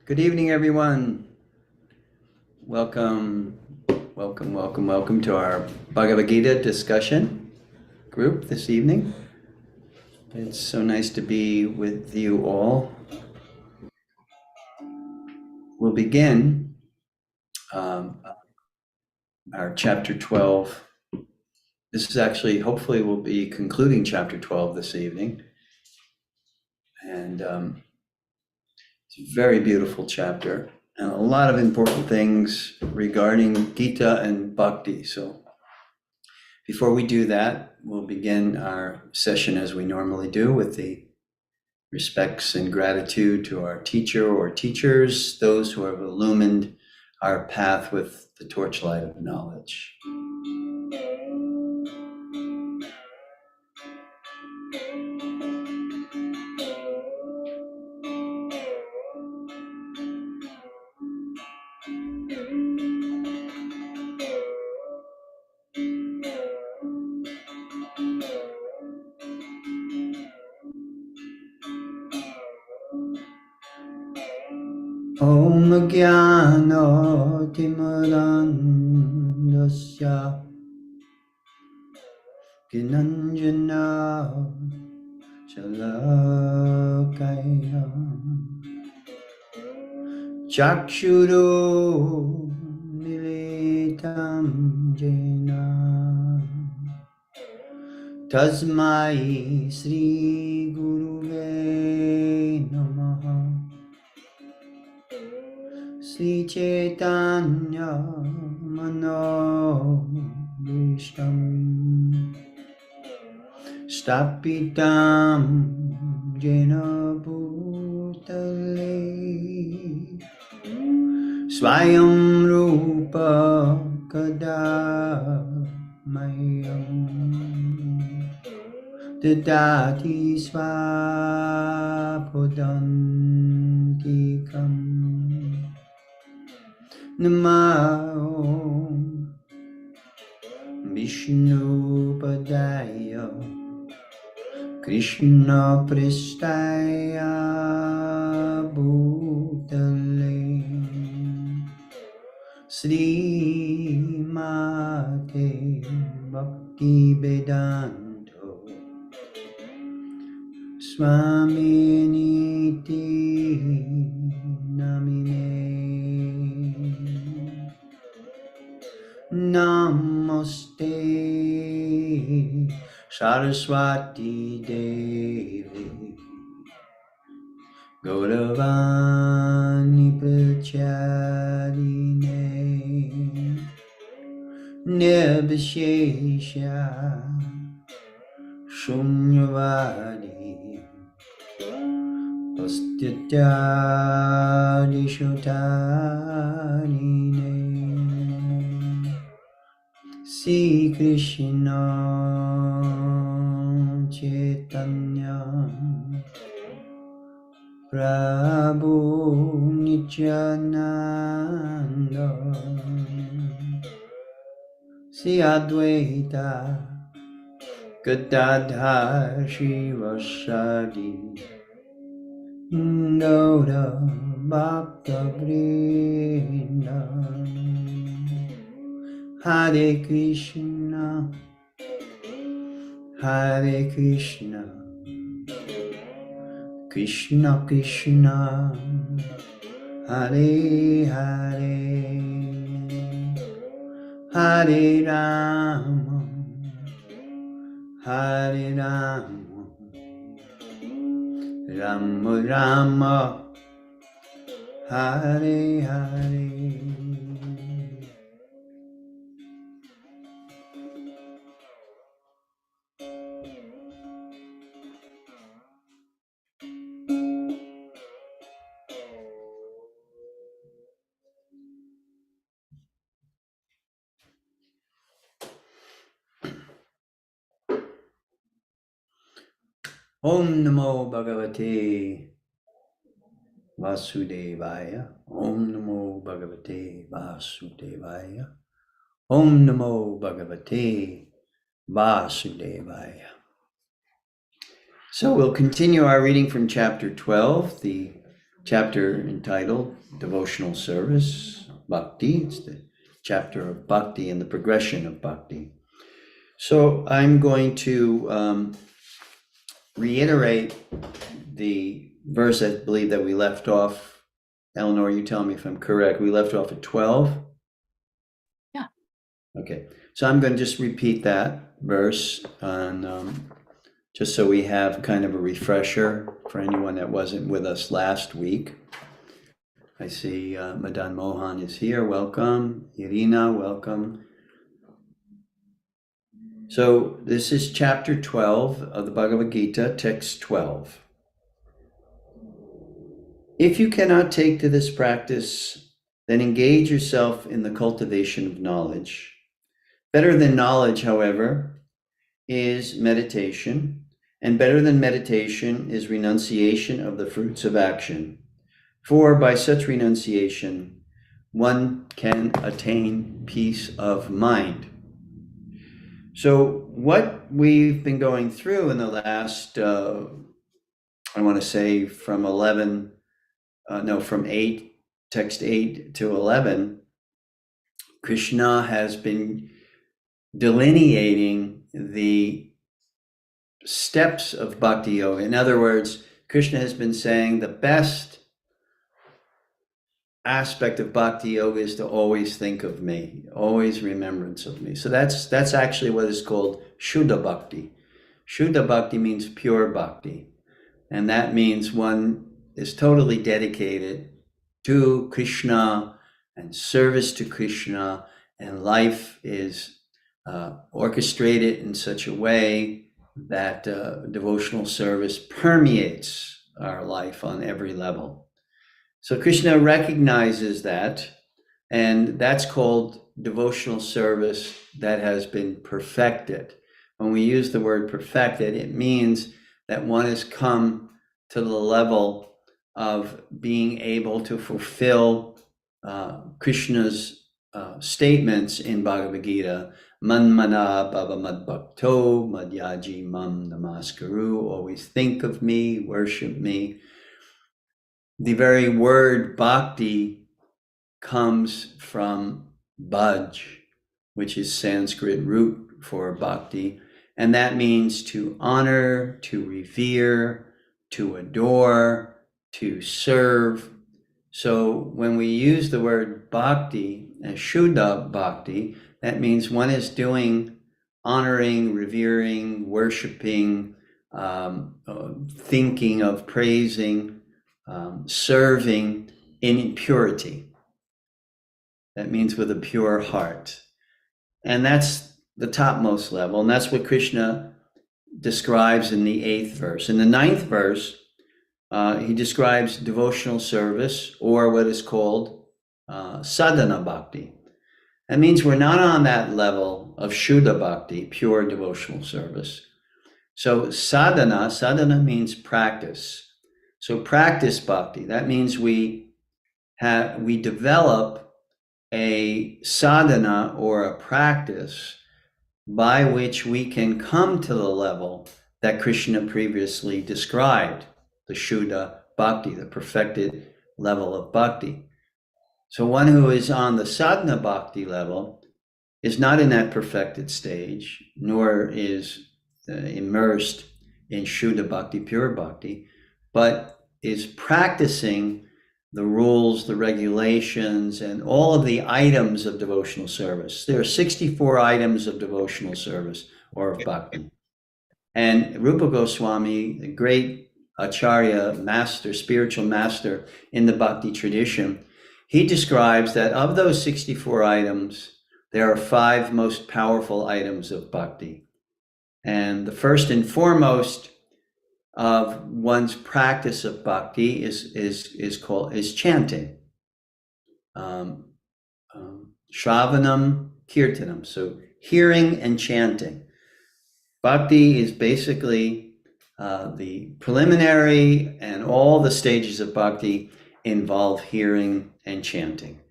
Good evening, everyone. Welcome to our Bhagavad Gita discussion group this evening. It's so nice to be with you all. We'll begin our chapter 12. This is actually, hopefully, we'll be concluding chapter 12 this evening. And it's a very beautiful chapter and a lot of important things regarding Gita and Bhakti. So before we do that, we'll begin our session as we normally do with the respects and gratitude to our teacher or teachers, those who have illumined our path with the torchlight of knowledge. Om Jnana Timirandasya Gnanjana Shalakaya Chakshuru Militam Jena Tasmai Sri Guruve Namaha Sri Chaitanya Mano Vishtam Stapitam Jena Bhutale Swayam Rupa Kada Mayam Dadati Swapodantikam Namo Vishnu Padaya Krishna Pristaya Bhutale Sri Mate Bhakti Vedanto Swami Niti Namine Namaste Saraswati Devi Gauravani Pracharine Nirvishesha Shunyavadi Pastityadi Shutarine Sri Krishna Chaitanya Prabhu Nityananda Sri Advaita Gadadhar Shivasadi Gaura Bhakta Vrinda Hare Krishna Krishna Krishna Hare Hare Hare Rama Rama Rama Hare Hare. Om Namo Bhagavate Vasudevaya. Om Namo Bhagavate Vasudevaya. Om Namo Bhagavate Vasudevaya. So we'll continue our reading from chapter 12, the chapter entitled Devotional Service, Bhakti. It's the chapter of Bhakti and the progression of Bhakti. So I'm going to reiterate the verse I believe that we left off. Eleanor, you tell me if I'm correct. We left off at 12. Yeah. Okay. So I'm going to just repeat that verse on, just so we have kind of a refresher for anyone that wasn't with us last week. I see Madan Mohan is here. Welcome. Irina, welcome. So this is chapter 12 of the Bhagavad Gita, text 12. If you cannot take to this practice, then engage yourself in the cultivation of knowledge. Better than knowledge, however, is meditation, and better than meditation is renunciation of the fruits of action. For by such renunciation, one can attain peace of mind. So what we've been going through in the last, I want to say from 8, text 8 to 11, Krishna has been delineating the steps of Bhakti Yoga. In other words, Krishna has been saying the best aspect of Bhakti Yoga is to always think of me, always remembrance of me. So that's actually what is called Shuddha Bhakti. Shuddha Bhakti means pure Bhakti. And that means one is totally dedicated to Krishna and service to Krishna, and life is orchestrated in such a way that devotional service permeates our life on every level. So Krishna recognizes that, and that's called devotional service that has been perfected. When we use the word perfected, it means that one has come to the level of being able to fulfill Krishna's statements in Bhagavad Gita, Manmana bhava madbhakto madhyaji mam namaskaru, always think of me, worship me. The very word bhakti comes from bhaj, which is Sanskrit root for bhakti, and that means to honor, to revere, to adore, to serve. So when we use the word bhakti, Shuddha bhakti, that means one is doing honoring, revering, worshiping, thinking of, praising, serving in purity. That means with a pure heart. And that's the topmost level. And that's what Krishna describes in the 8th verse. In the 9th verse, he describes devotional service, or what is called sadhana bhakti. That means we're not on that level of Shuddha bhakti, pure devotional service. So sadhana means practice. So practice bhakti, that means we develop a sadhana or a practice by which we can come to the level that Krishna previously described, the Shuddha Bhakti, the perfected level of Bhakti. So one who is on the sadhana Bhakti level is not in that perfected stage, nor is immersed in Shuddha Bhakti, pure Bhakti, but is practicing the rules, the regulations, and all of the items of devotional service. There are 64 items of devotional service or of bhakti. And Rupa Goswami, the great acharya, master, spiritual master in the bhakti tradition, he describes that of those 64 items, there are 5 most powerful items of bhakti. And the first and foremost of one's practice of bhakti is chanting, shravanam kirtanam, so hearing and chanting. Bhakti is basically the preliminary, and all the stages of bhakti involve hearing and chanting.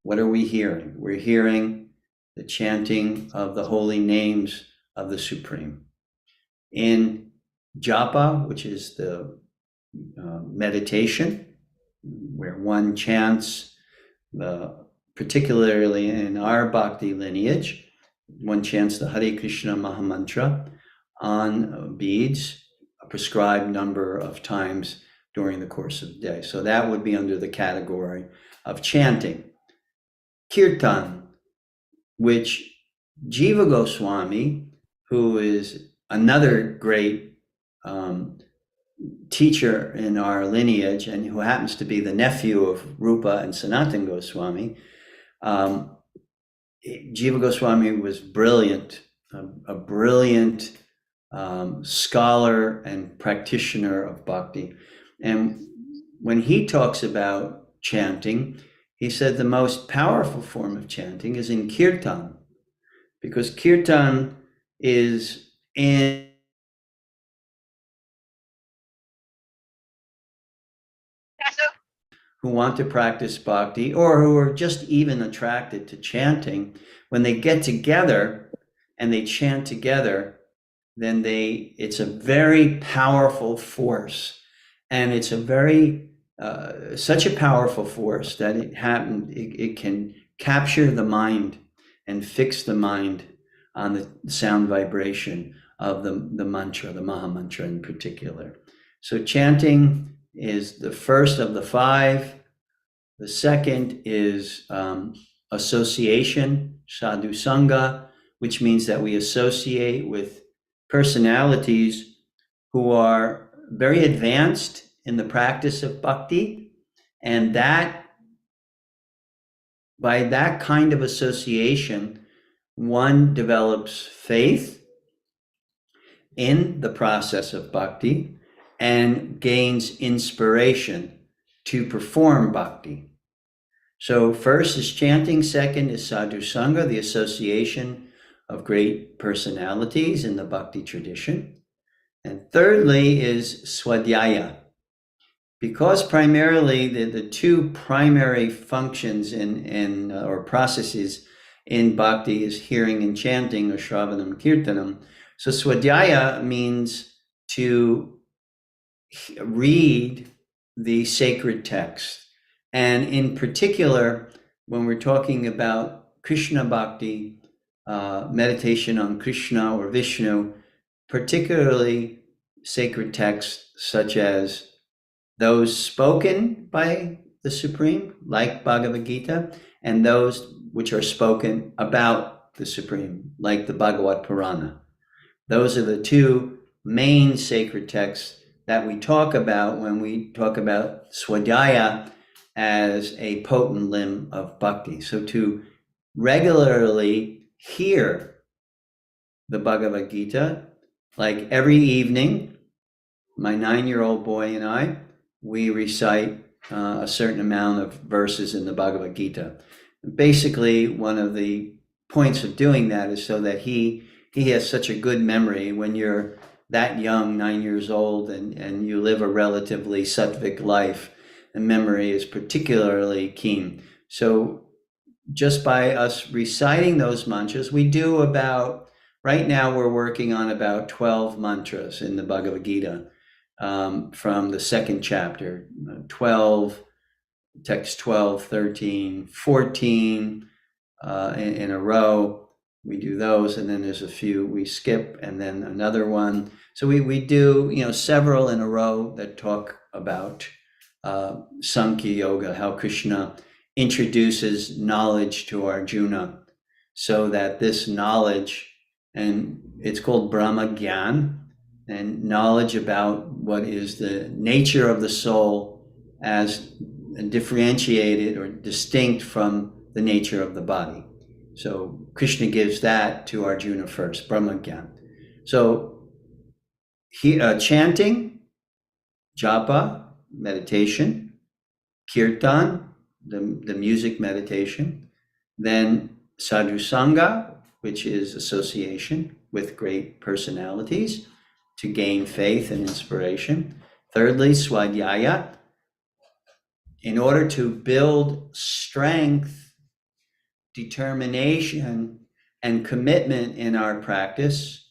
What are we hearing? We're hearing the chanting of the holy names of the Supreme. In japa, which is the meditation, where one chants, particularly in our bhakti lineage, one chants the Hare Krishna Mahamantra on beads, a prescribed number of times during the course of the day. So that would be under the category of chanting. Kirtan, which Jiva Goswami, who is another great teacher in our lineage and who happens to be the nephew of Rupa and Sanatan Goswami, Jiva Goswami was brilliant, a brilliant scholar and practitioner of bhakti. And when he talks about chanting, he said the most powerful form of chanting is in kirtan, because kirtan is in who want to practice bhakti or who are just even attracted to chanting. When they get together and they chant together, then it's a very powerful force. And it's a very, such a powerful force that it can capture the mind and fix the mind on the sound vibration of the mantra, the Maha Mantra in particular. So chanting is the first of the five. The second is association, sadhu sangha, which means that we associate with personalities who are very advanced in the practice of bhakti, and that by that kind of association, one develops faith in the process of bhakti and gains inspiration to perform bhakti. So first is chanting, second is sadhu sangha, the association of great personalities in the bhakti tradition. And thirdly is swadhyaya. Because primarily the two primary functions or processes in bhakti is hearing and chanting, or shravanam kirtanam. So swadhyaya means to read the sacred text. And in particular, when we're talking about Krishna bhakti, meditation on Krishna or Vishnu, particularly sacred texts such as those spoken by the Supreme, like Bhagavad Gita, and those which are spoken about the Supreme, like the Bhagavad Purana. Those are the two main sacred texts that we talk about when we talk about swadhyaya as a potent limb of bhakti. So to regularly hear the Bhagavad Gita, like every evening, my 9-year-old boy and I, we recite a certain amount of verses in the Bhagavad Gita. Basically, one of the points of doing that is so that he has such a good memory. When you're that young, 9 years old, and you live a relatively sattvic life, the memory is particularly keen. So just by us reciting those mantras, we do about, right now we're working on about 12 mantras in the Bhagavad Gita. From the second chapter, 12, text 12, 13, 14 in a row. We do those, and then there's a few we skip, and then another one. So we do, several in a row that talk about Sankhya Yoga, how Krishna introduces knowledge to Arjuna, so that this knowledge, and it's called Brahma Gyan, and knowledge about what is the nature of the soul as differentiated or distinct from the nature of the body. So Krishna gives that to Arjuna first, Brahma Gyan. So chanting, japa, meditation, kirtan, the music meditation, then sadhu sangha, which is association with great personalities to gain faith and inspiration. Thirdly, swadhyaya, in order to build strength, determination, and commitment in our practice,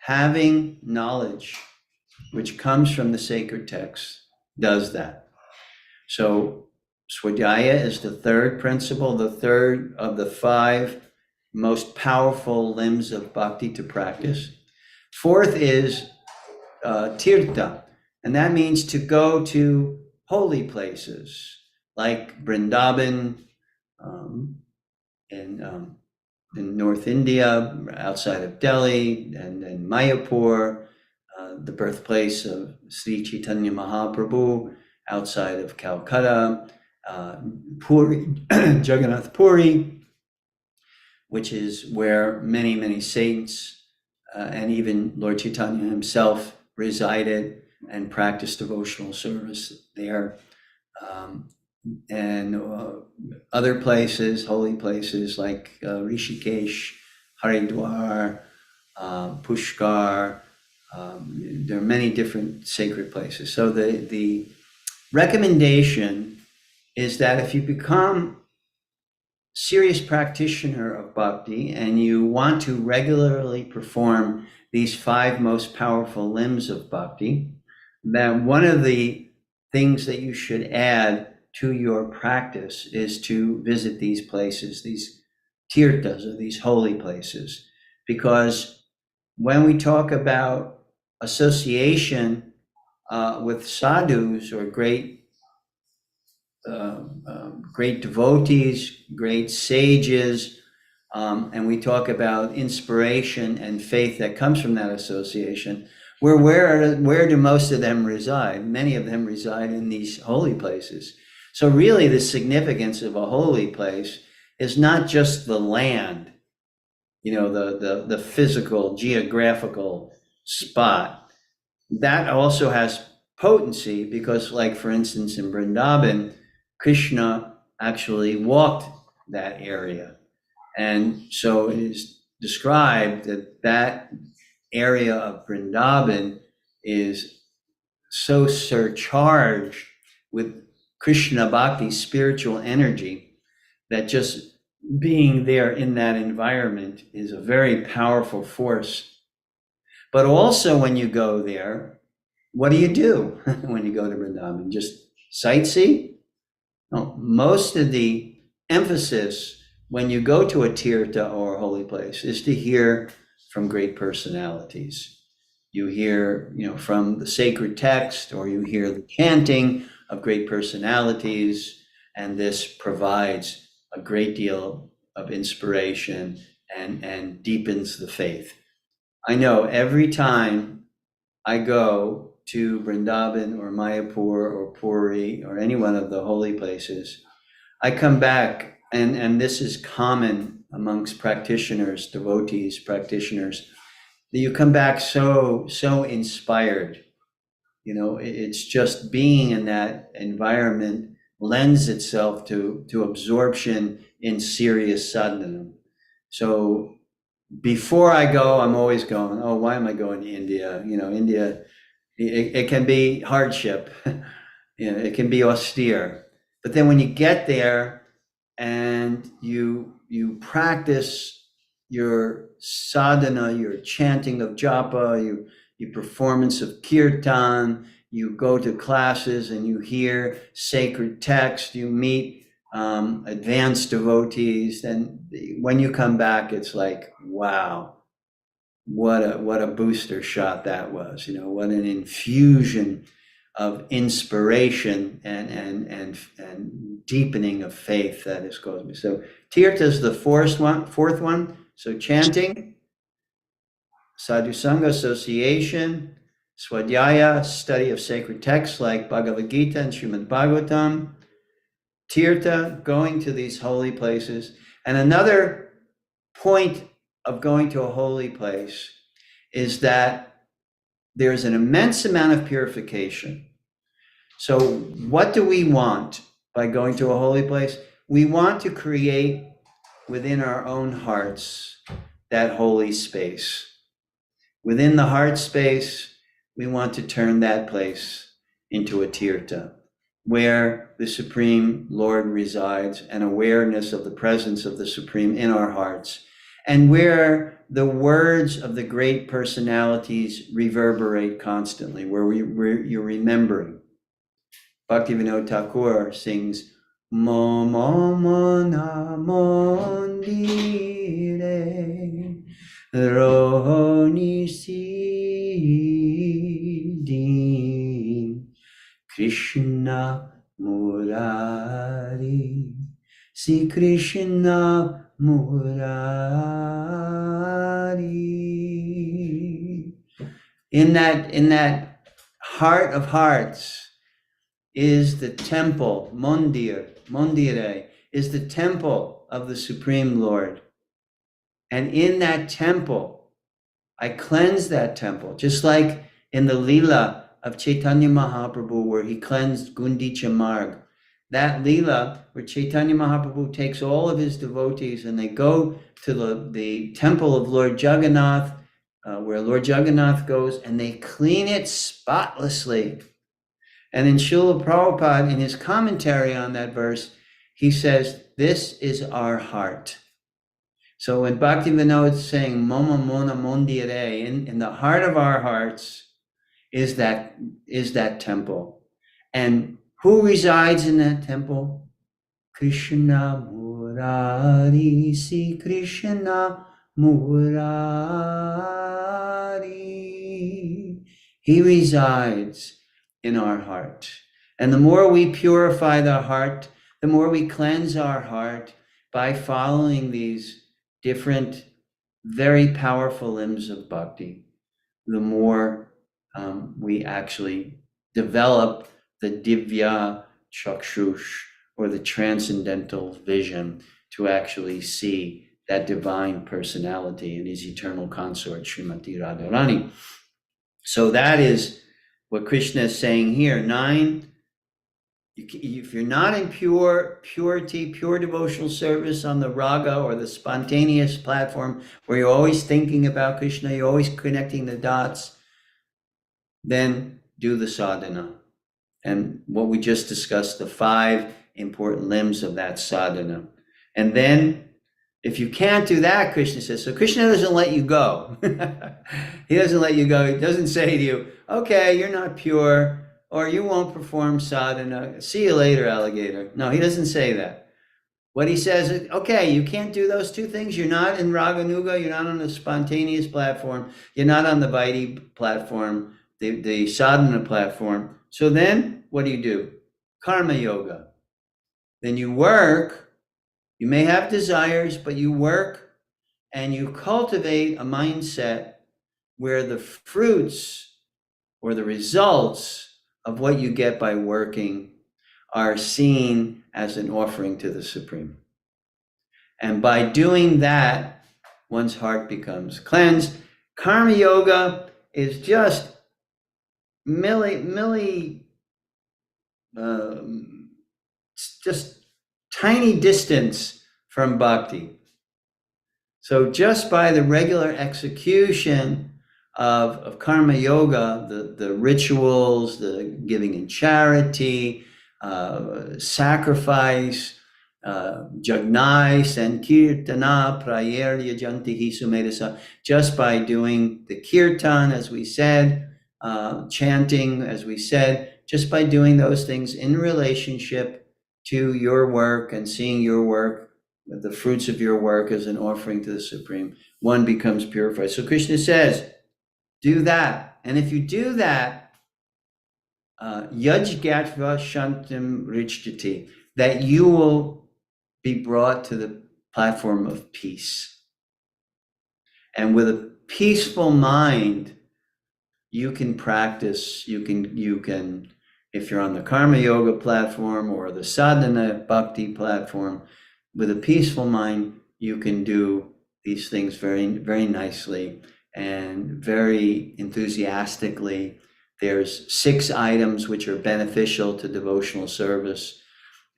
having knowledge which comes from the sacred text does that. So Swadhyaya is the third principle, the third of the 5 most powerful limbs of bhakti to practice. Fourth is tirtha, and that means to go to holy places like Vrindavan, in North India, outside of Delhi, and Mayapur, the birthplace of Sri Chaitanya Mahaprabhu, outside of Calcutta, Puri, Jagannath Puri, which is where many, many saints and even Lord Chaitanya himself resided and practiced devotional service there. And other places, holy places like Rishikesh, Haridwar, Pushkar. There are many different sacred places. So the recommendation is that if you become serious practitioner of bhakti and you want to regularly perform these 5 most powerful limbs of bhakti, that one of the things that you should add to your practice is to visit these places, these tirthas, or these holy places. Because when we talk about association with sadhus or great devotees, great sages, and we talk about inspiration and faith that comes from that association, where do most of them reside? Many of them reside in these holy places. So really the significance of a holy place is not just the land, the physical, geographical spot. That also has potency because, like, for instance, in Vrindavan, Krishna actually walked that area. And so it is described that that area of Vrindavan is so surcharged with Krishna Bhakti, spiritual energy, that just being there in that environment is a very powerful force. But also when you go there, what do you do when you go to Vrindavan? Just sightsee? No, most of the emphasis when you go to a tirtha or a holy place is to hear from great personalities. You hear, from the sacred text, or you hear the chanting of great personalities, and this provides a great deal of inspiration and deepens the faith. I know every time I go to Vrindavan or Mayapur or Puri or any one of the holy places, I come back, and this is common amongst practitioners, devotees, practitioners, that you come back so inspired. It's just being in that environment lends itself to absorption in serious sadhana. So before I go, I'm always going, oh, why am I going to India? India, it can be hardship. It can be austere. But then when you get there and you practice your sadhana, your chanting of japa, your performance of kirtan, you go to classes and you hear sacred text, you meet advanced devotees, and when you come back, it's like, wow, what a booster shot that was. What an infusion of inspiration and deepening of faith that has caused me. So tirtha is the fourth one. So chanting, sadhu sangha, association, swadhyaya, study of sacred texts like Bhagavad Gita and Srimad Bhagavatam, tirtha, going to these holy places. And another point of going to a holy place is that there's an immense amount of purification. So what do we want by going to a holy place? We want to create within our own hearts that holy space. Within the heart space, we want to turn that place into a tirtha, where the Supreme Lord resides, and awareness of the presence of the Supreme in our hearts, and where the words of the great personalities reverberate constantly, where you're remembering. Bhaktivinoda Thakur sings, Momo Mona Mondire Rohoni Siddhi Krishna Murari Si Krishna Murari. In that heart of hearts is the temple, Mondire, is the temple of the Supreme Lord. And in that temple, I cleanse that temple, just like in the Leela of Chaitanya Mahaprabhu, where he cleansed Gundicha Marg. That Leela, where Chaitanya Mahaprabhu takes all of his devotees and they go to the temple of Lord Jagannath, where Lord Jagannath goes, and they clean it spotlessly. And in Srila Prabhupada, in his commentary on that verse, he says, this is our heart. So when Bhaktivinoda is saying, Moma Mona Mondire, in the heart of our hearts is that temple. And who resides in that temple? Krishna Murari, Si Krishna Murari. He resides in our heart. And the more we purify the heart, the more we cleanse our heart by following these different, very powerful limbs of bhakti, the more we actually develop the divya chakshush, or the transcendental vision, to actually see that divine personality and his eternal consort, Srimati Radharani. So that is what Krishna is saying here. 9, if you're not in purity, pure devotional service on the raga or the spontaneous platform, where you're always thinking about Krishna, you're always connecting the dots, then do the sadhana. And what we just discussed, the 5 important limbs of that sadhana. And then, if you can't do that, Krishna says, so Krishna doesn't let you go. He doesn't let you go. He doesn't say to you, okay, you're not pure, or you won't perform sadhana. See you later, alligator. No, he doesn't say that. What he says is, okay, you can't do those 2 things. You're not in Raganuga. You're not on the spontaneous platform. You're not on the Vaidhi platform, the sadhana platform. So then, what do? Karma yoga. Then you work. You may have desires, but you work and you cultivate a mindset where the fruits or the results of what you get by working are seen as an offering to the Supreme. And by doing that, one's heart becomes cleansed. Karma yoga is just just tiny distance from bhakti. So just by the regular execution of karma yoga, the rituals, the giving in charity, sacrifice, jagnai, sankirtana, prayerya jantihi sumedasa, just by doing the kirtan, as we said, chanting, as we said, just by doing those things in relationship to your work and seeing your work, the fruits of your work as an offering to the Supreme, one becomes purified. So Krishna says, do that. And if you do that, yaj gatva shantim richjati, that you will be brought to the platform of peace. And with a peaceful mind, you can practice, you can, if you're on the karma yoga platform or the sadhana bhakti platform, with a peaceful mind, you can do these things very, very nicely and very enthusiastically. There's 6 items which are beneficial to devotional service: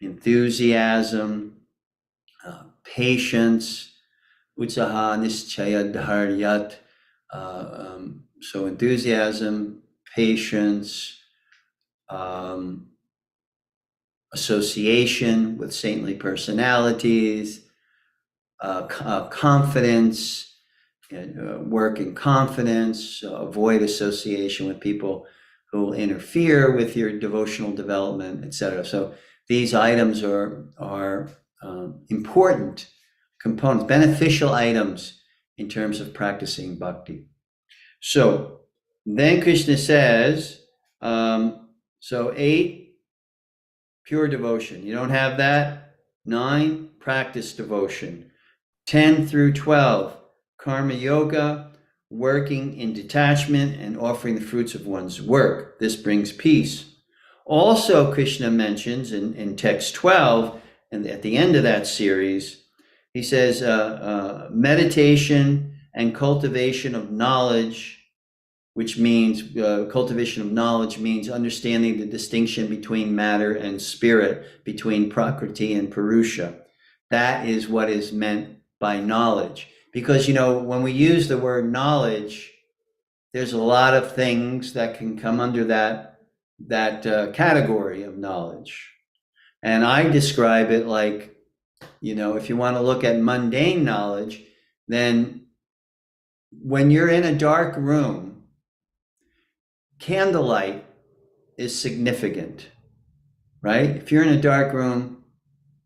enthusiasm, patience, utsaha nischaya dharyat. So enthusiasm, patience, association with saintly personalities, confidence, work in confidence, avoid association with people who will interfere with your devotional development, etc. So these items are important components, beneficial items in terms of practicing bhakti. So then Krishna says, so 8, pure devotion. You don't have that? 9, practice devotion. 10 through 12, karma yoga, working in detachment and offering the fruits of one's work. This brings peace. Also, Krishna mentions in text 12, and at the end of that series, he says meditation and cultivation of knowledge, which means cultivation of knowledge means understanding the distinction between matter and spirit, between prakriti and purusha. That is what is meant by knowledge. Because, when we use the word knowledge, there's a lot of things that can come under that category of knowledge. And I describe it like, if you want to look at mundane knowledge, then when you're in a dark room, candlelight is significant, right? If you're in a dark room,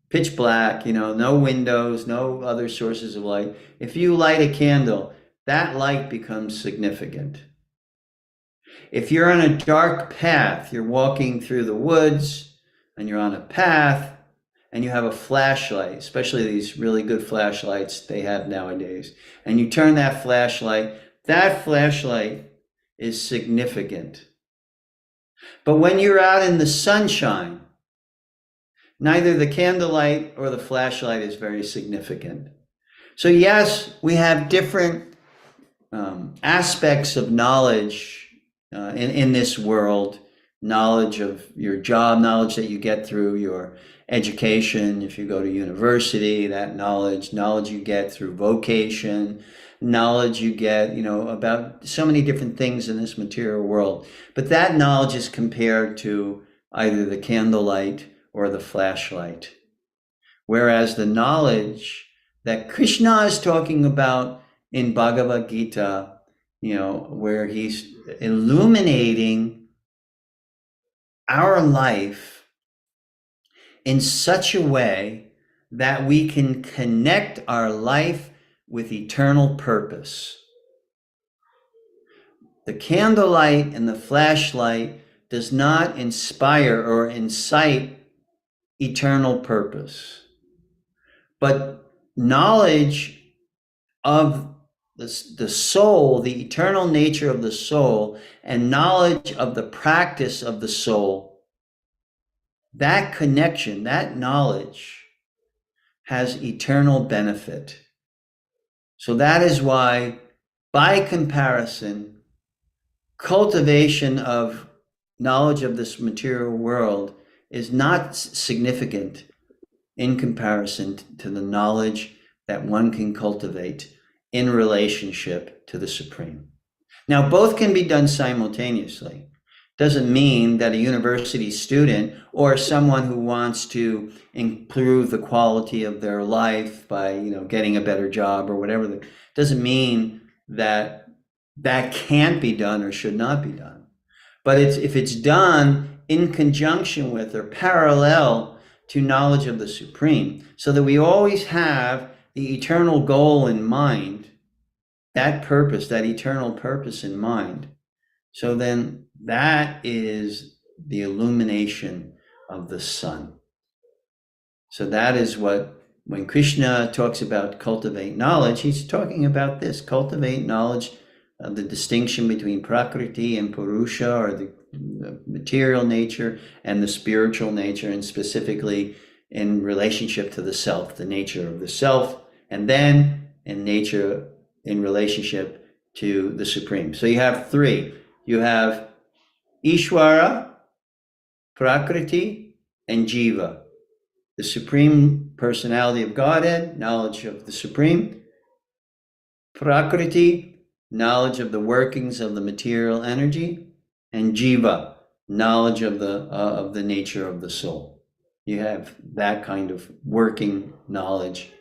pitch black, no windows, no other sources of light. If you light a candle, that light becomes significant. If you're on a dark path, you're walking through the woods and you're on a path and you have a flashlight, especially these really good flashlights they have nowadays, and you turn that flashlight is significant. But when you're out in the sunshine, neither the candlelight or the flashlight is very significant. So yes, we have different aspects of knowledge in this world. Knowledge of your job, knowledge that you get through your education. If you go to university, that knowledge you get through vocation, knowledge you get, about so many different things in this material world. But that knowledge is compared to either the candlelight or the flashlight. Whereas the knowledge that Krishna is talking about in Bhagavad Gita, where he's illuminating our life in such a way that we can connect our life with eternal purpose. The candlelight and the flashlight does not inspire or incite eternal purpose, but knowledge of the soul, the eternal nature of the soul, and knowledge of the practice of the soul, that connection, that knowledge has eternal benefit. So that is why, by comparison, cultivation of knowledge of this material world is not significant in comparison to the knowledge that one can cultivate in relationship to the Supreme. Now, both can be done simultaneously. Doesn't mean that a university student or someone who wants to improve the quality of their life by, getting a better job or whatever, doesn't mean that that can't be done or should not be done. But if it's done in conjunction with or parallel to knowledge of the Supreme, so that we always have the eternal goal in mind, that purpose, that eternal purpose in mind. So then that is the illumination of the sun. So that is when Krishna talks about cultivate knowledge, he's talking about this, cultivate knowledge of the distinction between prakriti and purusha, or the material nature and the spiritual nature, and specifically in relationship to the self, the nature of the self, and then in relationship to the Supreme. So you have 3. You have Ishvara, Prakriti, and Jiva. The Supreme Personality of Godhead, knowledge of the Supreme. Prakriti, knowledge of the workings of the material energy. And Jiva, knowledge of the nature of the soul. You have that kind of working knowledge,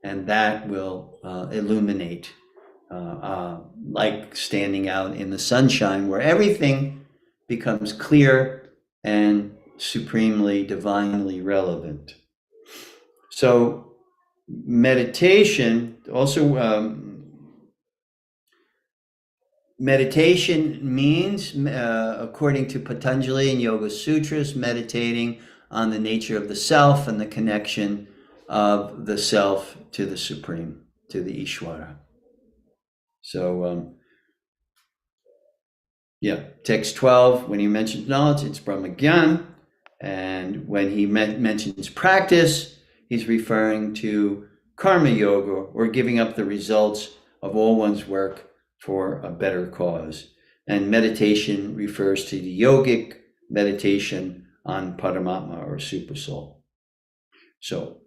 and that will illuminate, like standing out in the sunshine, where everything becomes clear and supremely, divinely relevant. So meditation also, meditation means, according to Patanjali and Yoga Sutras, meditating on the nature of the self and the connection of the self to the Supreme, to the Ishvara. So, text 12, when he mentions knowledge, it's Brahmagyan. And when he mentions practice, he's referring to karma yoga, or giving up the results of all one's work for a better cause. And meditation refers to the yogic meditation on Paramatma, or Supersoul. So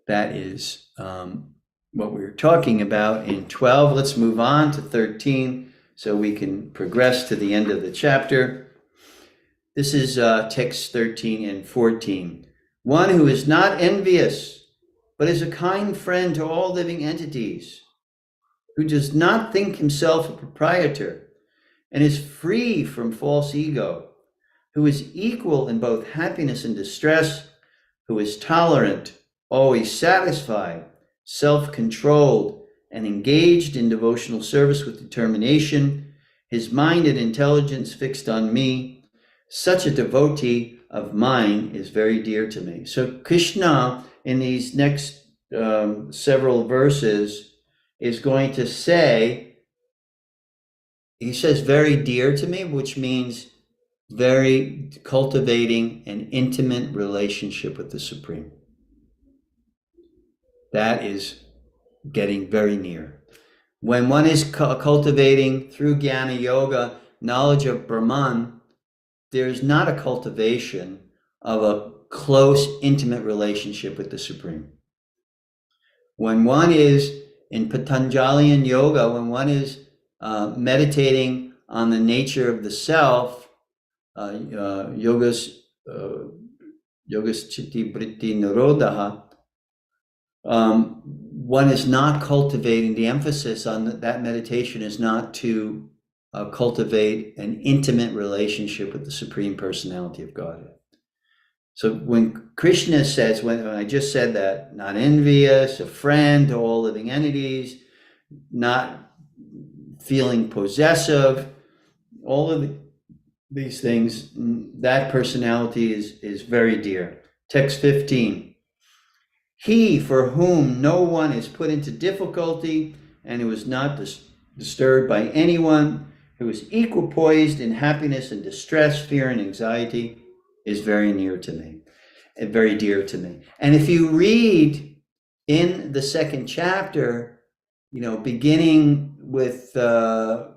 that is what we were talking about in 12. Let's move on to 13 so we can progress to the end of the chapter. This is text 13 and 14. One who is not envious, but is a kind friend to all living entities, who does not think himself a proprietor and is free from false ego, who is equal in both happiness and distress, who is tolerant, always satisfied, self-controlled, and engaged in devotional service with determination, his mind and intelligence fixed on me. Such a devotee of mine is very dear to me. So Krishna, in these next several verses, is going to say, he says very dear to me, which means very cultivating an intimate relationship with the Supreme. That is getting very near. When one is cultivating through Jnana Yoga knowledge of Brahman, there's not a cultivation of a close, intimate relationship with the Supreme. When one is in Patanjalian yoga, when one is meditating on the nature of the self, yogas chitti vritti nirodha, one is not cultivating, the emphasis on that meditation is not to cultivate an intimate relationship with the Supreme Personality of Godhead. So when Krishna says, when I just said that, not envious, a friend to all living entities, not feeling possessive, all of these things, that personality is very dear. Text 15. He for whom no one is put into difficulty and who is not disturbed by anyone, who is equipoised in happiness and distress, fear and anxiety, is very near to me, and very dear to me. And if you read in the second chapter, beginning with 12,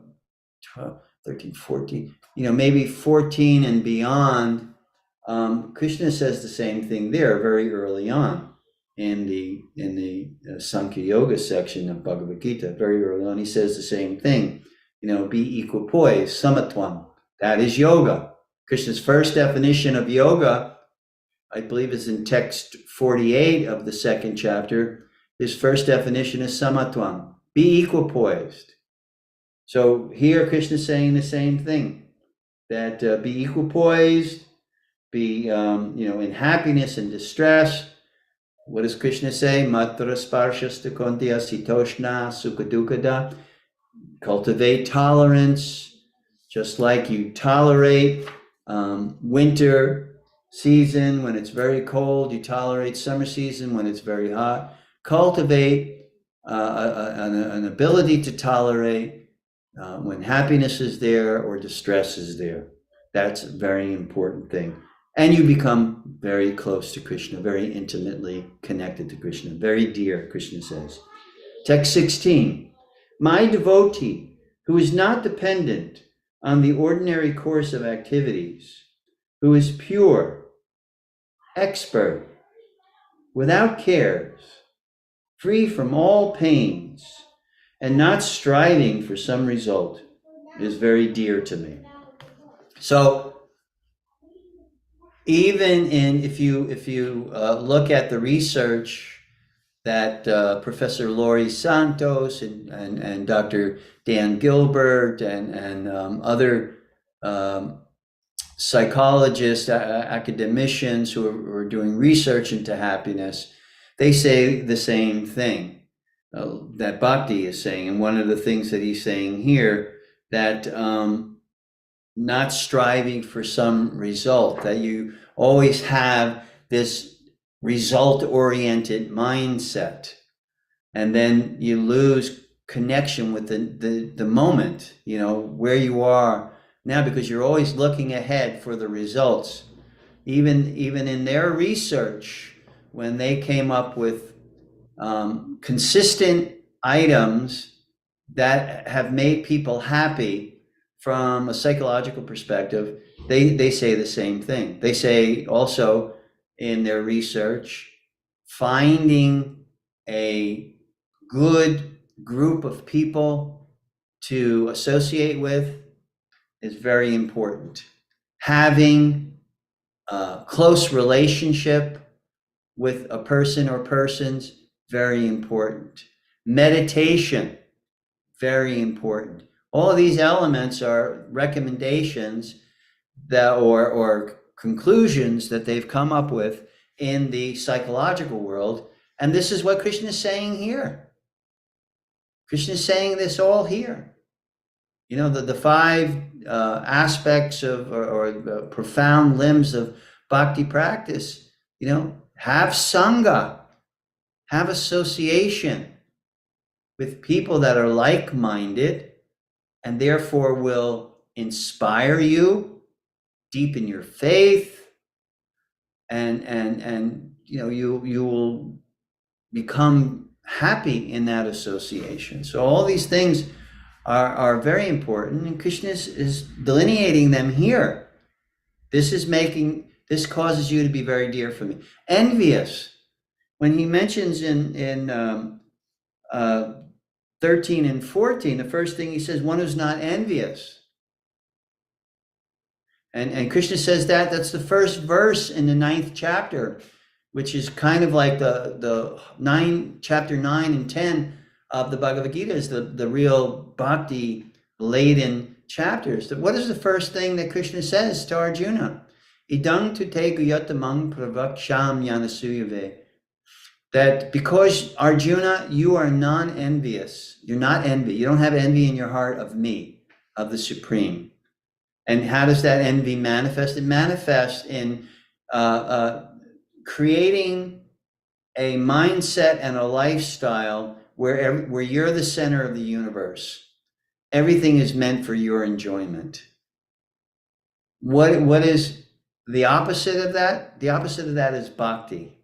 13, 14, maybe 14 and beyond, Krishna says the same thing there very early on in the Sankhya Yoga section of Bhagavad Gita. Very early on, he says the same thing. Be equipoised, samatvam. That is yoga. Krishna's first definition of yoga, I believe, is in text 48 of the second chapter. His first definition is samatvam. Be equipoised. So here Krishna is saying the same thing, that be equipoised, be in happiness and distress. What does Krishna say? Matra sparshasta kontya sitoshna sukadukada. Cultivate tolerance, just like you tolerate winter season when it's very cold, you tolerate summer season when it's very hot. Cultivate an ability to tolerate when happiness is there or distress is there. That's a very important thing. And you become very close to Krishna, very intimately connected to Krishna, very dear, Krishna says. Text 16. My devotee, who is not dependent on the ordinary course of activities, who is pure, expert, without cares, free from all pains, and not striving for some result, is very dear to me. So even if you look at the research that Professor Laurie Santos and Dr. Dan Gilbert and other psychologists, academicians who are doing research into happiness, they say the same thing that Bhakti is saying. And one of the things that he's saying here, that not striving for some result, that you always have this result-oriented mindset, and then you lose connection with the moment, where you are now, because you're always looking ahead for the results. Even in their research, when they came up with consistent items that have made people happy from a psychological perspective, they say the same thing. They say also in their research, finding a good group of people to associate with is very important. Having a close relationship with a person or persons, very important. Meditation, very important. All of these elements are recommendations that or conclusions that they've come up with in the psychological world. And this is what Krishna is saying here. Krishna is saying this all here. The five aspects of or the profound limbs of bhakti practice, have sangha, have association with people that are like-minded, and therefore will inspire you, deepen your faith, and you will become happy in that association. So all these things are very important, and Krishna is delineating them here. This causes you to be very dear for me. Envious, when he mentions in 13 and 14, the first thing he says, one who's not envious. And Krishna says that's the first verse in the 9th chapter, which is kind of like the chapter 9 and 10 of the Bhagavad Gita, is the real bhakti laden chapters. What is the first thing that Krishna says to Arjuna? Idang tu te guyatamang pravaksham yanasuyave. That because, Arjuna, you are non-envious. You're not envy. You don't have envy in your heart of me, of the Supreme. And how does that envy manifest? It manifests in creating a mindset and a lifestyle where you're the center of the universe. Everything is meant for your enjoyment. What is the opposite of that? The opposite of that is bhakti.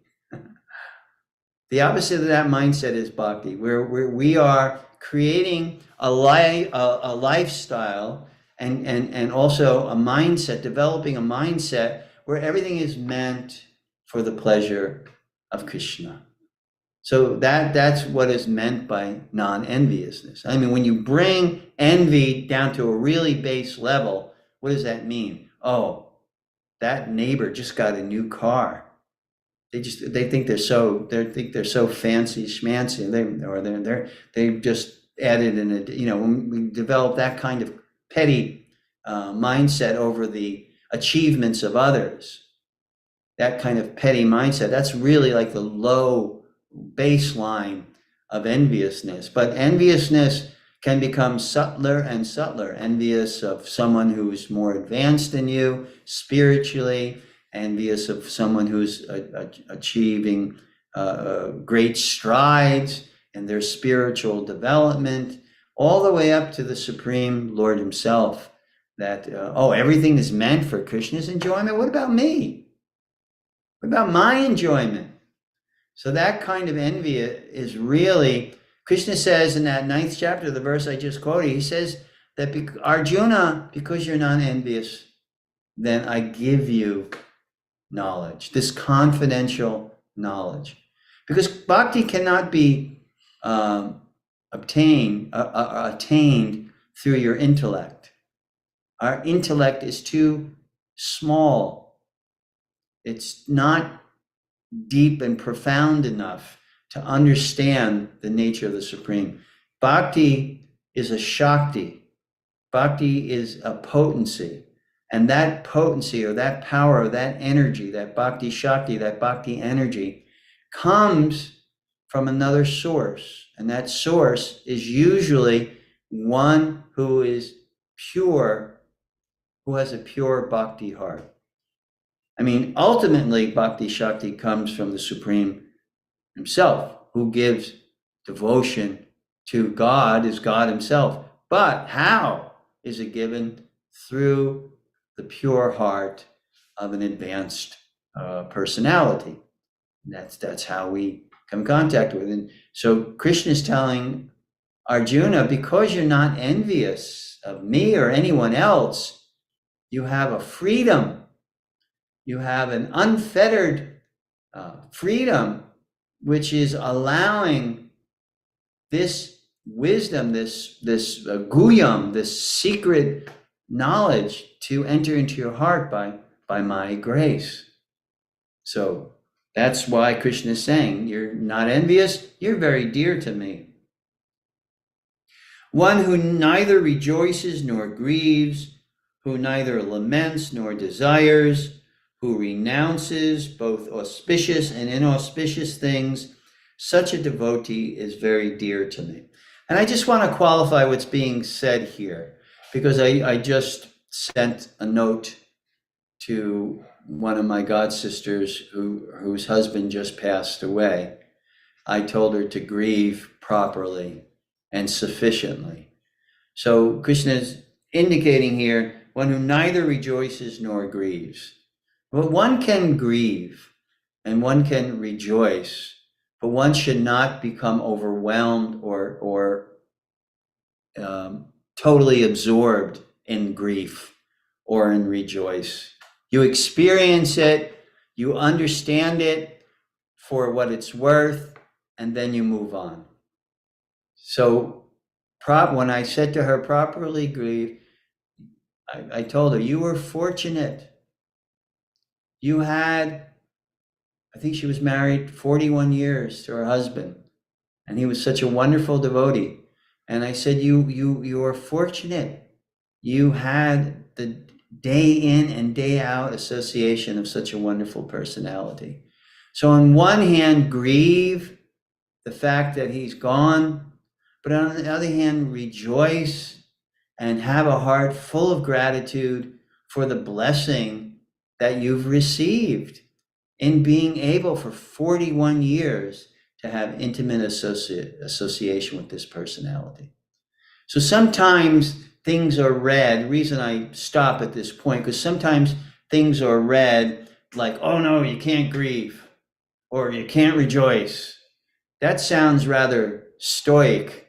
The opposite of that mindset is bhakti, where we are creating a lifestyle and also a mindset, developing a mindset where everything is meant for the pleasure of Krishna. So that's what is meant by non-enviousness. I mean, when you bring envy down to a really base level, what does that mean? Oh, that neighbor just got a new car. They think they're so fancy schmancy. They just added in when we develop that kind of petty mindset over the achievements of others, that kind of petty mindset, that's really like the low baseline of enviousness. But enviousness can become subtler and subtler. Envious of someone who's more advanced than you spiritually, envious of someone who's achieving great strides in their spiritual development, all the way up to the Supreme Lord himself, that, everything is meant for Krishna's enjoyment. What about me? What about my enjoyment? So that kind of envy is really, Krishna says in that 9th chapter, the verse I just quoted, he says that Arjuna, because you're not envious, then I give you knowledge, this confidential knowledge. Because bhakti cannot be attained through your intellect. Our intellect is too small. It's not deep and profound enough to understand the nature of the Supreme. Bhakti is a Shakti. Bhakti is a potency. And that potency or that power or that energy, that Bhakti Shakti, that Bhakti energy comes from another source. And that source is usually one who is pure, who has a pure Bhakti heart. I mean, ultimately, Bhakti Shakti comes from the Supreme Himself, who gives devotion to God is God Himself. But how is it given? Through the pure heart of an advanced personality. That's how we come in contact with it. And so Krishna is telling Arjuna, because you're not envious of me or anyone else, you have a freedom. You have an unfettered freedom, which is allowing this wisdom, this guyam, this secret knowledge to enter into your heart by my grace. So that's why Krishna is saying, you're not envious, you're very dear to me. One who neither rejoices nor grieves, who neither laments nor desires, who renounces both auspicious and inauspicious things, such a devotee is very dear to me. And I just want to qualify what's being said here, because I just sent a note to one of my god sisters whose husband just passed away. I told her to grieve properly and sufficiently. So Krishna is indicating here, one who neither rejoices nor grieves. Well, one can grieve and one can rejoice, but one should not become overwhelmed or totally absorbed in grief or in rejoice. You experience it, you understand it for what it's worth, and then you move on. So when I said to her, properly grieve, I told her, you were fortunate. You had, I think she was married 41 years to her husband, and he was such a wonderful devotee. And I said, you were fortunate. You had the day in and day out association of such a wonderful personality. So on one hand, grieve the fact that he's gone, but on the other hand, rejoice and have a heart full of gratitude for the blessing that you've received in being able for 41 years to have intimate association with this personality. So sometimes things are read, the reason I stop at this point, because sometimes things are read like, oh no, you can't grieve, or you can't rejoice. That sounds rather stoic,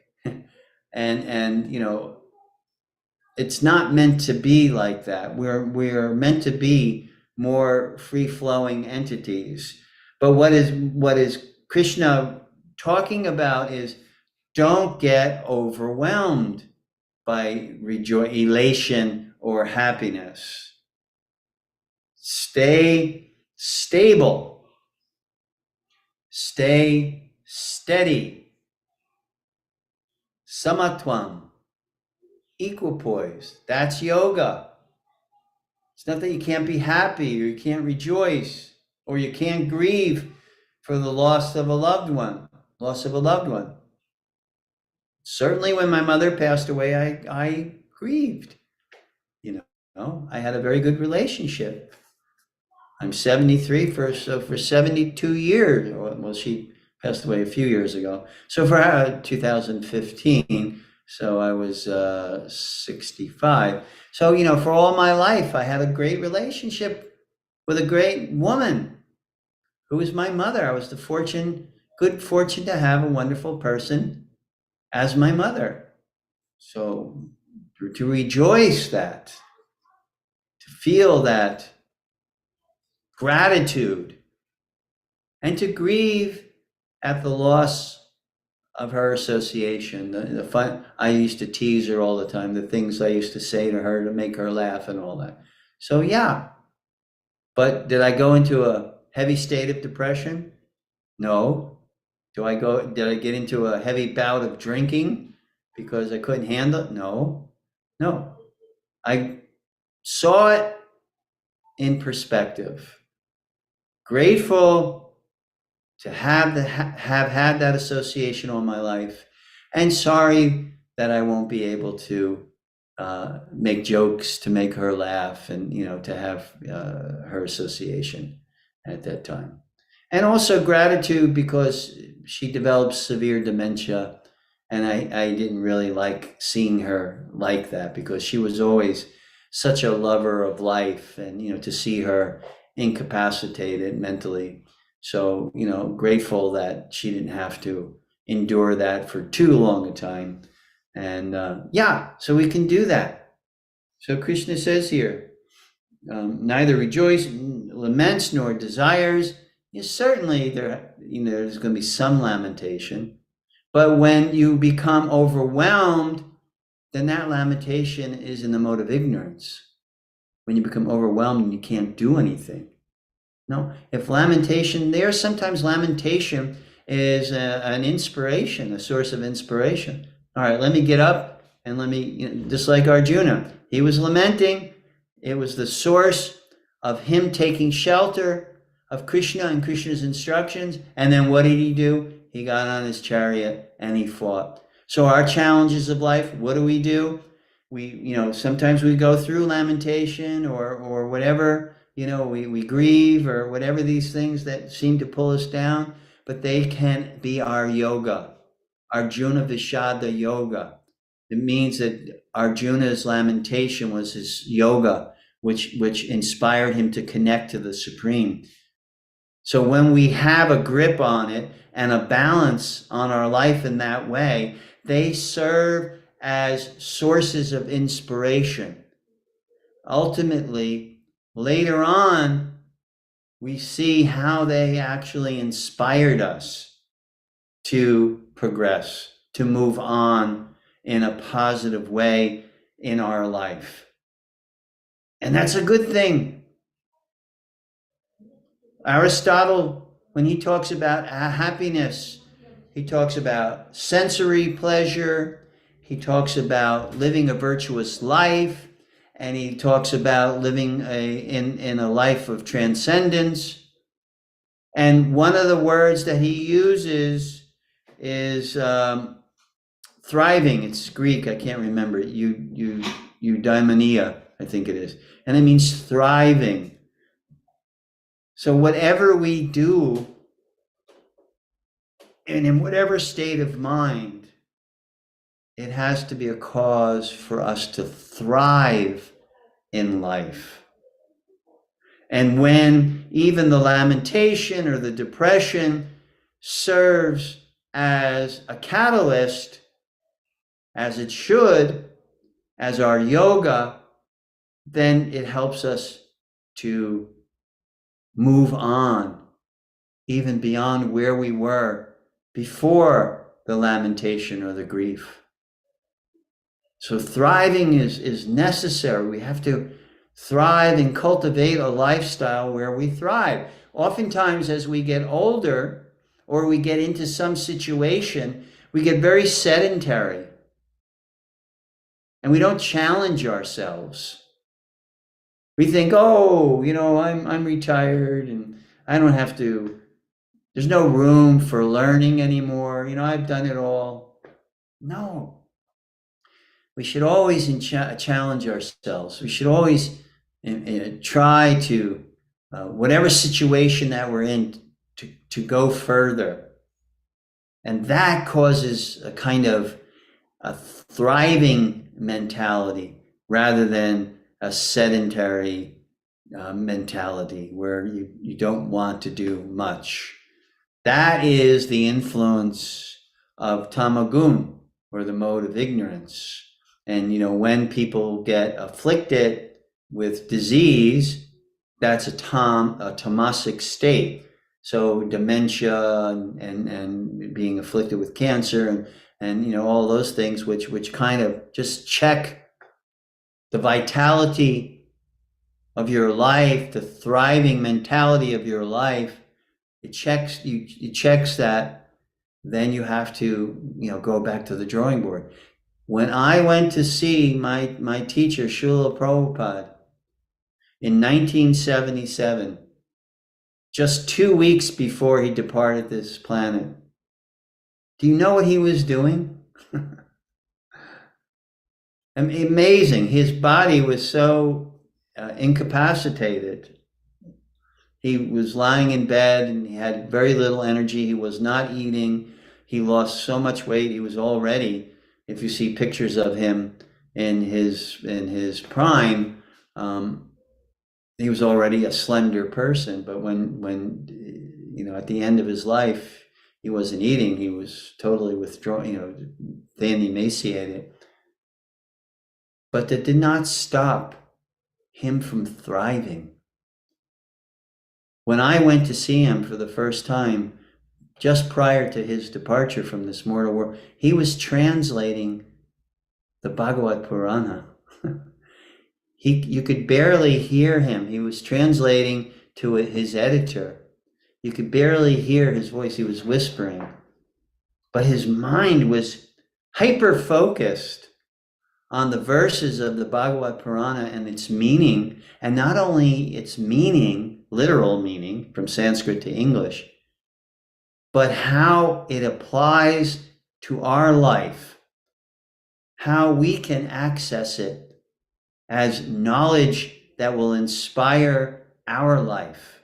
and you know, it's not meant to be like that. We're meant to be more free-flowing entities. But what is Krishna talking about is, don't get overwhelmed by elation or happiness. Stay stable. Stay steady. Samatvam. Equipoise. That's yoga. It's not that you can't be happy or you can't rejoice or you can't grieve for the loss of a loved one. Certainly when my mother passed away, I grieved. You know, I had a very good relationship. I'm 73 for 72 years. Well, she passed away a few years ago. So for 2015, so I was 65. So, you know, for all my life, I had a great relationship with a great woman who was my mother. I was good fortune to have a wonderful person as my mother. So to rejoice that, to feel that gratitude, and to grieve at the loss of her association. The fun, I used to tease her all the time, the things I used to say to her to make her laugh and all that. So yeah, but did I go into a heavy state of depression? No. Did I get into a heavy bout of drinking because I couldn't handle it? No. I saw it in perspective. Grateful to have had that association all my life, and sorry that I won't be able to make jokes to make her laugh, and to have her association at that time. And also gratitude because she developed severe dementia, and I didn't really like seeing her like that, because she was always such a lover of life, and to see her incapacitated mentally. So, grateful that she didn't have to endure that for too long a time. And so we can do that. So Krishna says here, neither rejoice, laments, nor desires. Certainly there's going to be some lamentation, but when you become overwhelmed, then that lamentation is in the mode of ignorance. When you become overwhelmed and you can't do anything. No, if sometimes lamentation is an inspiration, a source of inspiration. All right, let me get up and let me, just like Arjuna, he was lamenting. It was the source of him taking shelter of Krishna and Krishna's instructions. And then what did he do? He got on his chariot and he fought. So our challenges of life, what do? We, sometimes we go through lamentation or whatever, we grieve or whatever, these things that seem to pull us down, but they can be our yoga, Arjuna Vishada yoga. It means that Arjuna's lamentation was his yoga, which inspired him to connect to the Supreme. So when we have a grip on it and a balance on our life in that way, they serve as sources of inspiration. Ultimately, later on, we see how they actually inspired us to progress, to move on in a positive way in our life. And that's a good thing. Aristotle, when he talks about happiness, he talks about sensory pleasure, he talks about living a virtuous life, and he talks about living in a life of transcendence. And one of the words that he uses is thriving. It's Greek, I can't remember it. Eudaimonia, I think it is. And it means thriving. So whatever we do, and in whatever state of mind, it has to be a cause for us to thrive in life. And when even the lamentation or the depression serves as a catalyst, as it should, as our yoga, then it helps us to move on, even beyond where we were before the lamentation or the grief. So thriving is necessary. We have to thrive and cultivate a lifestyle where we thrive. Oftentimes, as we get older or we get into some situation, we get very sedentary and we don't challenge ourselves. We think, I'm retired and I don't have to, there's no room for learning anymore. I've done it all. No. We should always challenge ourselves. We should always try to, whatever situation that we're in, to go further. And that causes a kind of a thriving mentality rather than a sedentary mentality where you don't want to do much. That is the influence of tamagun, or the mode of ignorance. And when people get afflicted with disease, that's a tamasic state. So dementia and being afflicted with cancer and all those things which kind of just check the vitality of your life, the thriving mentality of your life. It checks that. Then you have to go back to the drawing board. When I went to see my teacher, Srila Prabhupada, in 1977, just 2 weeks before he departed this planet, do you know what he was doing? Amazing. His body was so incapacitated. He was lying in bed and he had very little energy. He was not eating. He lost so much weight. He was already, if you see pictures of him in his prime, he was already a slender person. But when at the end of his life, he wasn't eating. He was totally withdrawn, thin, emaciated. But that did not stop him from thriving. When I went to see him for the first time, just prior to his departure from this mortal world, he was translating the Bhagavad Purana. You could barely hear him. He was translating to his editor. You could barely hear his voice. He was whispering. But his mind was hyper-focused on the verses of the Bhagavad Purana and its meaning, and not only its meaning, literal meaning from Sanskrit to English, but how it applies to our life, how we can access it as knowledge that will inspire our life,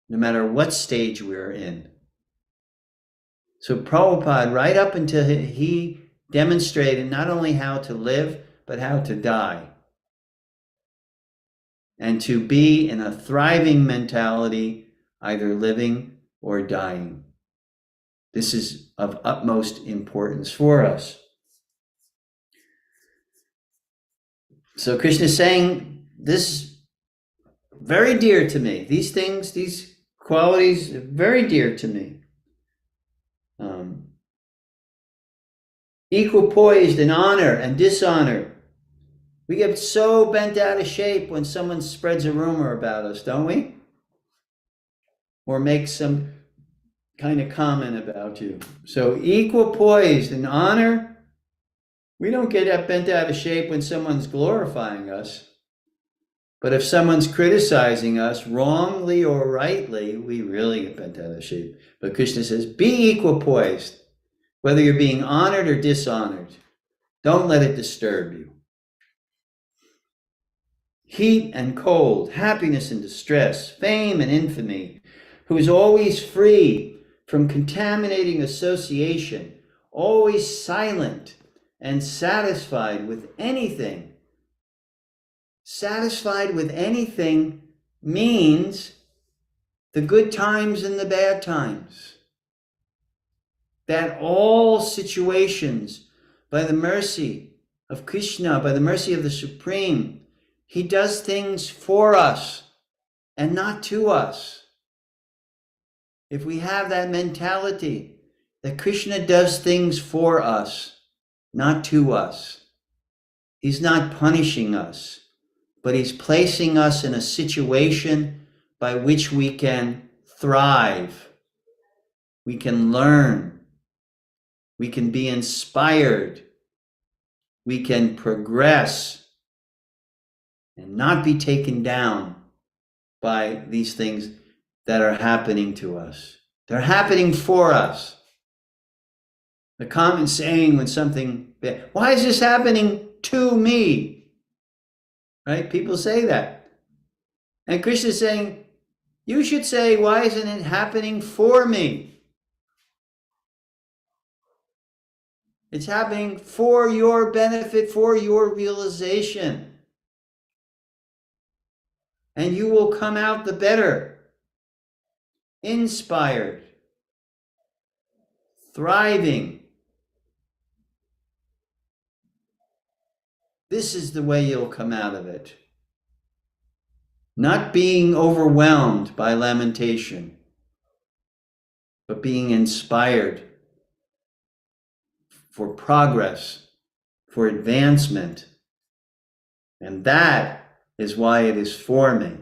no matter what stage we're in. So Prabhupada, right up until he demonstrated not only how to live, but how to die. And to be in a thriving mentality, either living or dying. This is of utmost importance for us. So Krishna is saying, this is very dear to me. These things, these qualities, are very dear to me. Equal poised in honor and dishonor. We get so bent out of shape when someone spreads a rumor about us, don't we? Or makes some kind of comment about you. So equal poised in honor. We don't get bent out of shape when someone's glorifying us. But if someone's criticizing us wrongly or rightly, we really get bent out of shape. But Krishna says, be equal poised. Whether you're being honored or dishonored, don't let it disturb you. Heat and cold, happiness and distress, fame and infamy, who is always free from contaminating association, always silent and satisfied with anything. Satisfied with anything means the good times and the bad times. That all situations, by the mercy of Krishna, by the mercy of the Supreme, he does things for us and not to us. If we have that mentality that Krishna does things for us, not to us, he's not punishing us, but he's placing us in a situation by which we can thrive, we can learn, we can be inspired, we can progress, and not be taken down by these things that are happening to us. They're happening for us. The common saying when something bad, why is this happening to me? Right? People say that. And Krishna is saying, you should say, why isn't it happening for me? It's happening for your benefit, for your realization. And you will come out the better, inspired, thriving. This is the way you'll come out of it. Not being overwhelmed by lamentation, but being inspired for progress, for advancement. And that is why it is for me.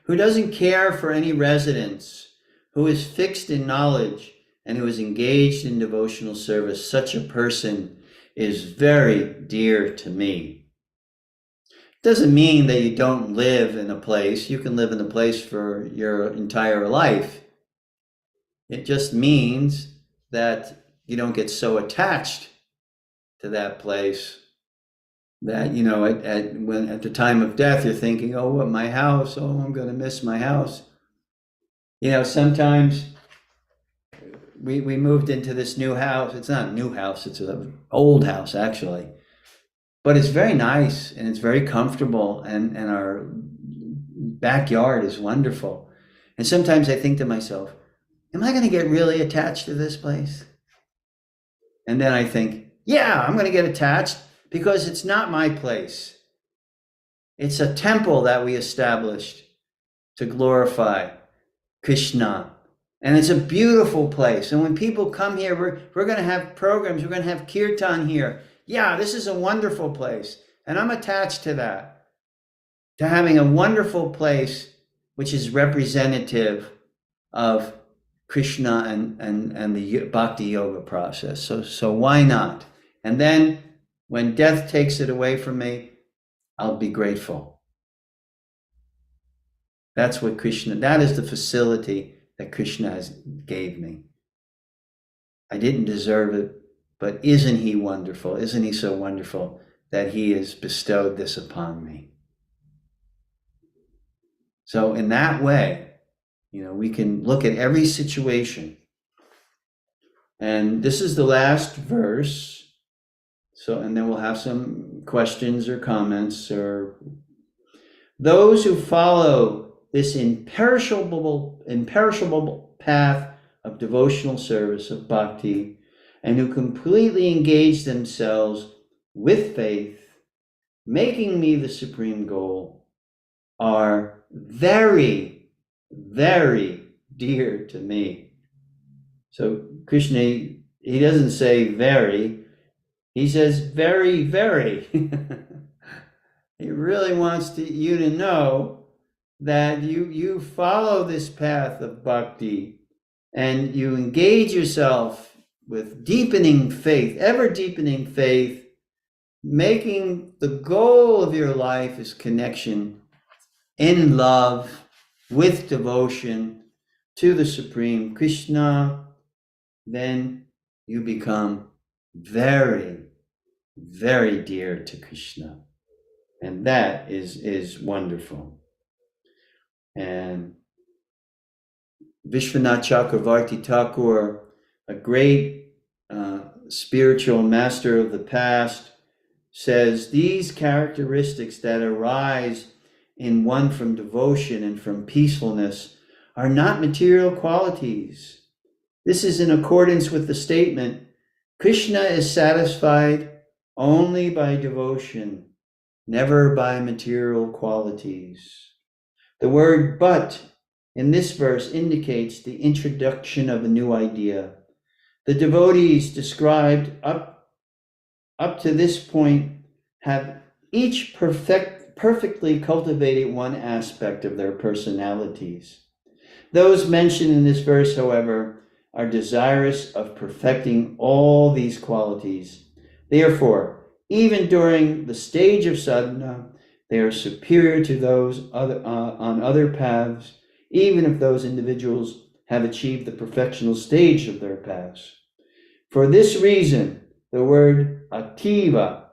Who doesn't care for any residence, who is fixed in knowledge and who is engaged in devotional service, such a person is very dear to me. Doesn't mean that you don't live in a place. You can live in a place for your entire life. It just means that you don't get so attached to that place that, you know, at the time of death, you're thinking, oh, what, my house? Oh, I'm going to miss my house. You know, sometimes we moved into this new house. It's not a new house. It's an old house, actually. But it's very nice and it's very comfortable, and our backyard is wonderful. And sometimes I think to myself, am I going to get really attached to this place? And then I think, yeah, I'm going to get attached because it's not my place. It's a temple that we established to glorify Krishna. And it's a beautiful place. And when people come here, we're going to have programs. We're going to have kirtan here. Yeah, this is a wonderful place. And I'm attached to that, to having a wonderful place which is representative of Krishna and the bhakti yoga process. So why not? And then when death takes it away from me, I'll be grateful. That's what Krishna, that is the facility that Krishna has gave me. I didn't deserve it, but isn't he wonderful? Isn't he so wonderful that he has bestowed this upon me? So in that way, you know, we can look at every situation. And this is the last verse. So, and then we'll have some questions or comments. Or those who follow this imperishable path of devotional service, of bhakti, and who completely engage themselves with faith, making me the supreme goal, are very, very dear to me. So Krishna, he doesn't say very, he says very, very. He really wants you to know that you follow this path of bhakti and you engage yourself with deepening faith, ever deepening faith, making the goal of your life is connection in love with devotion to the Supreme Krishna. Then you become very, very dear to Krishna. And that is wonderful. And Vishwanath Chakravarti Thakur, a great spiritual master of the past, says these characteristics that arise in one from devotion and from peacefulness are not material qualities. This is in accordance with the statement, Krishna is satisfied only by devotion, never by material qualities. The word but in this verse indicates the introduction of a new idea. The devotees described up to this point have each perfectly cultivated one aspect of their personalities. Those mentioned in this verse, however, are desirous of perfecting all these qualities. Therefore, even during the stage of sadhana, they are superior to those on other paths, even if those individuals have achieved the perfectional stage of their paths. For this reason, the word ativa,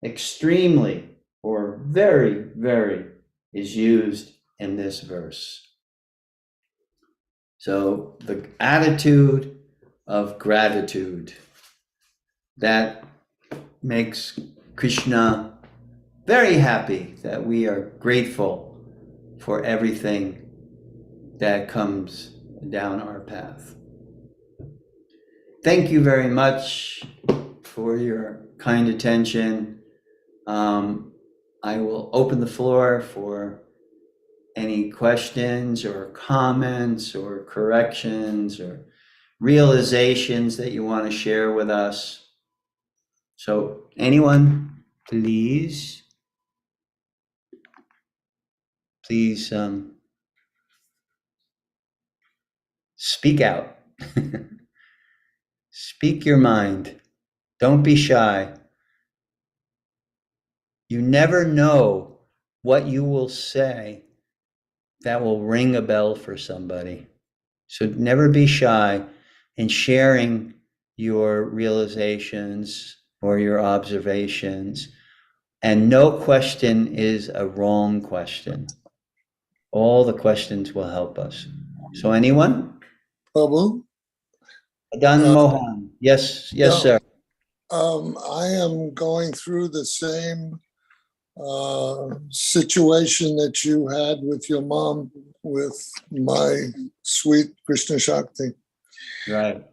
extremely, or very, very, is used in this verse. So the attitude of gratitude, that makes Krishna very happy, that we are grateful for everything that comes down our path. Thank you very much for your kind attention. I will open the floor for any questions or comments or corrections or realizations that you want to share with us. So anyone, please speak out. Speak your mind. Don't be shy. You never know what you will say that will ring a bell for somebody. So never be shy in sharing your realizations or your observations. And no question is a wrong question. All the questions will help us. So anyone? Prabhu, Adan uh, Mohan. Yes, yes, yeah, sir. I am going through the same situation that you had with your mom, with my sweet Krishna Shakti. Right.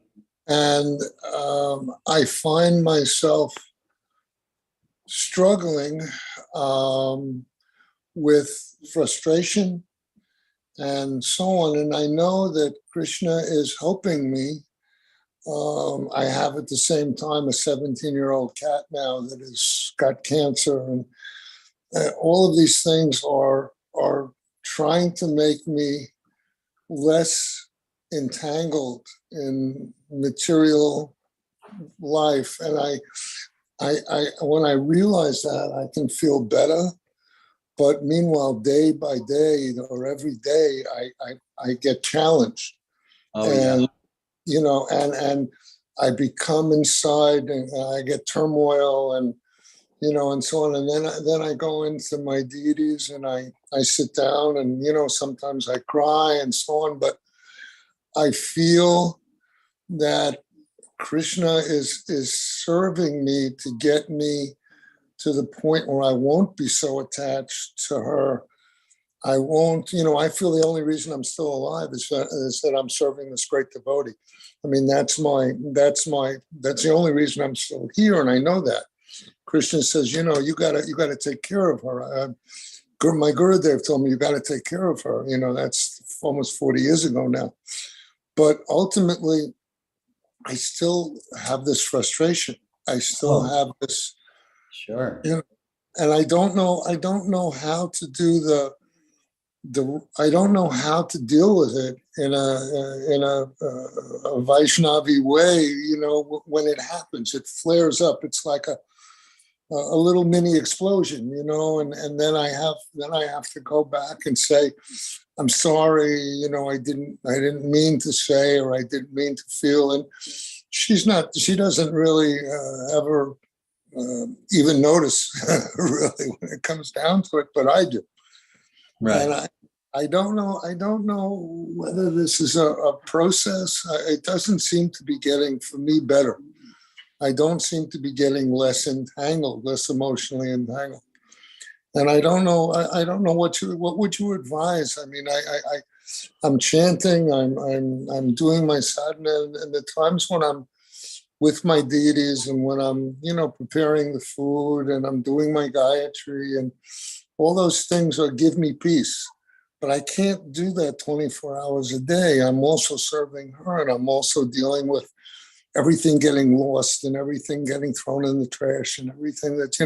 And I find myself struggling with frustration and so on. And I know that Krishna is helping me. I have at the same time a 17-year-old cat now that has got cancer, and all of these things are trying to make me less entangled in material life. And I when I realize that, I can feel better. But meanwhile, day by day or every day, I get challenged. Oh, yeah. And and I become inside, and I get turmoil, and and so on. And then I go into my deities, and I sit down, and sometimes I cry and so on. But I feel that Krishna is serving me to get me to the point where I won't be so attached to her. I won't, I feel the only reason I'm still alive is that I'm serving this great devotee. I mean, that's the only reason I'm still here. And I know that. Krishna says, you gotta take care of her. My Gurudev told me, you gotta take care of her. That's almost 40 years ago now. But ultimately, I still have this frustration. I still have this, Sure. And I don't know how to do I don't know how to deal with it in a Vaishnavi way. When it happens, it flares up. It's like a little mini explosion, and then I have to go back and say, I'm sorry, I didn't mean to say, or I didn't mean to feel. And she doesn't really ever even notice really when it comes down to it, but I do. Right. And I don't know whether this is a process. It doesn't seem to be getting, for me, better. I don't seem to be getting less entangled, less emotionally entangled. And I don't know what would you advise? I mean, I'm chanting, I'm doing my sadhana, and the times when I'm with my deities, and when I'm, preparing the food, and I'm doing my Gayatri, and all those things give me peace. But I can't do that 24 hours a day. I'm also serving her, and I'm also dealing with everything getting lost and everything getting thrown in the trash, and everything that,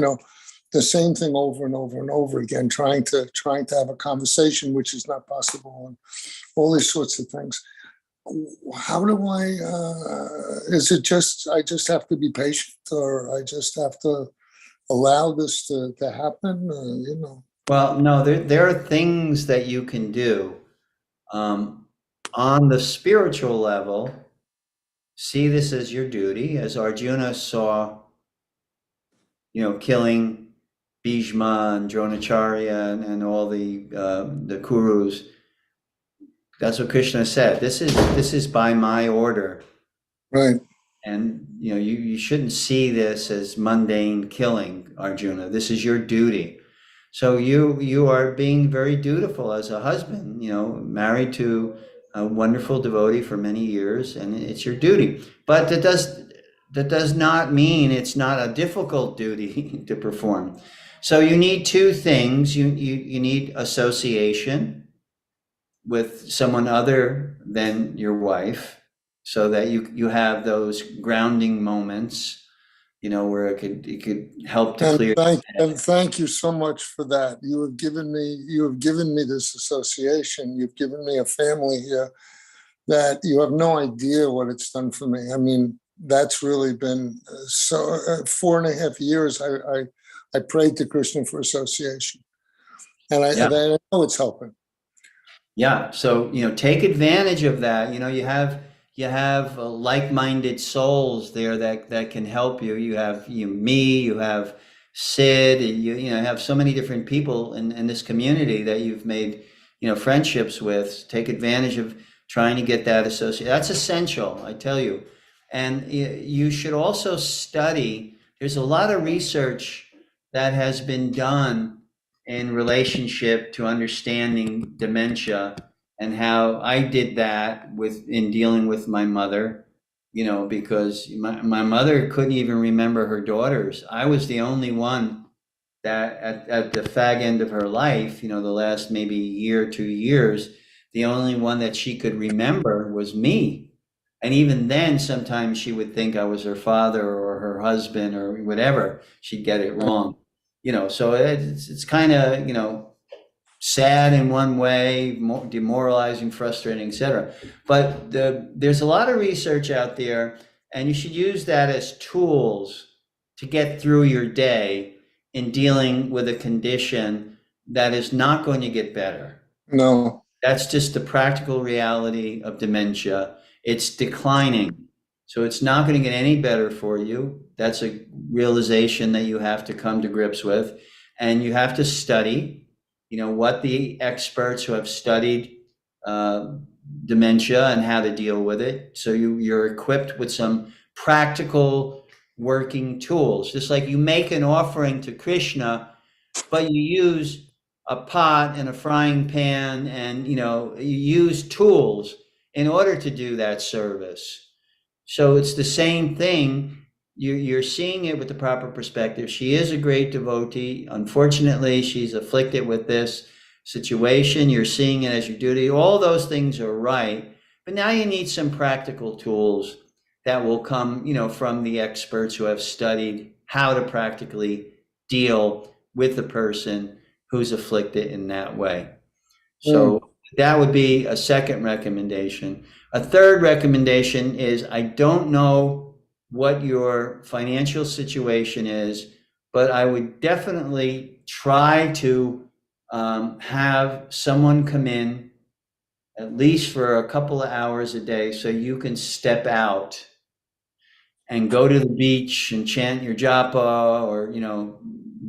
the same thing over and over and over again, trying to have a conversation, which is not possible, and all these sorts of things. How do is it just, I just have to be patient, or I just have to allow this to happen? Well, no, there are things that you can do. On the spiritual level, see this as your duty, as Arjuna saw, killing Bhishma and Dronacharya and all the Kurus. That's what Krishna said. This is by my order. Right. And you shouldn't see this as mundane killing, Arjuna. This is your duty. So you are being very dutiful as a husband, married to a wonderful devotee for many years, and it's your duty. But that does not mean it's not a difficult duty to perform. So you need two things. You need association with someone other than your wife, so that you have those grounding moments, where it could help to clear. Thank you so much for that. You have given me this association. You've given me a family here that you have no idea what it's done for me. I mean, that's really been so. 4.5 years, I prayed to Krishna for association, and I know it's helping. Yeah, so take advantage of that. You have like-minded souls there that can help you. You have me, you have Sid, you have so many different people in this community that you've made friendships with. Take advantage of trying to get that association. That's essential, I tell you. And you should also study. There's a lot of research that has been done in relationship to understanding dementia, and how I did that in dealing with my mother, because my mother couldn't even remember her daughters. I was the only one that at the fag end of her life, the last maybe year, 2 years, the only one that she could remember was me. And even then, sometimes she would think I was her father or her husband or whatever. She'd get it wrong. So it's kind of, sad in one way, demoralizing, frustrating, etc. But there's a lot of research out there, and you should use that as tools to get through your day in dealing with a condition that is not going to get better. No. That's just the practical reality of dementia. It's declining. So it's not going to get any better for you. That's a realization that you have to come to grips with. And you have to study, what the experts who have studied dementia and how to deal with it. So you're equipped with some practical working tools. Just like you make an offering to Krishna, but you use a pot and a frying pan, and you use tools in order to do that service. So it's the same thing. You're seeing it with the proper perspective. She is a great devotee. Unfortunately, she's afflicted with this situation. You're seeing it as your duty. All those things are right. But now you need some practical tools that will come, from the experts who have studied how to practically deal with the person who's afflicted in that way. So that would be a second recommendation. A third recommendation is, I don't know what your financial situation is, but I would definitely try to have someone come in at least for a couple of hours a day, so you can step out and go to the beach and chant your japa, or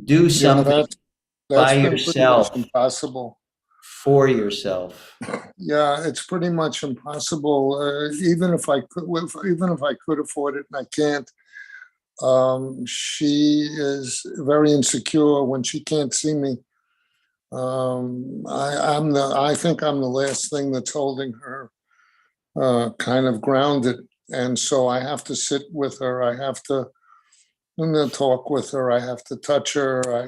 do something by That's been pretty much yourself, impossible. for yourself. Yeah, it's pretty much impossible. Even if I could afford it, and I can't. She is very insecure when she can't see me. I think I'm the last thing that's holding her kind of grounded, and so I have to sit with her. I have to talk with her. I have to touch her. I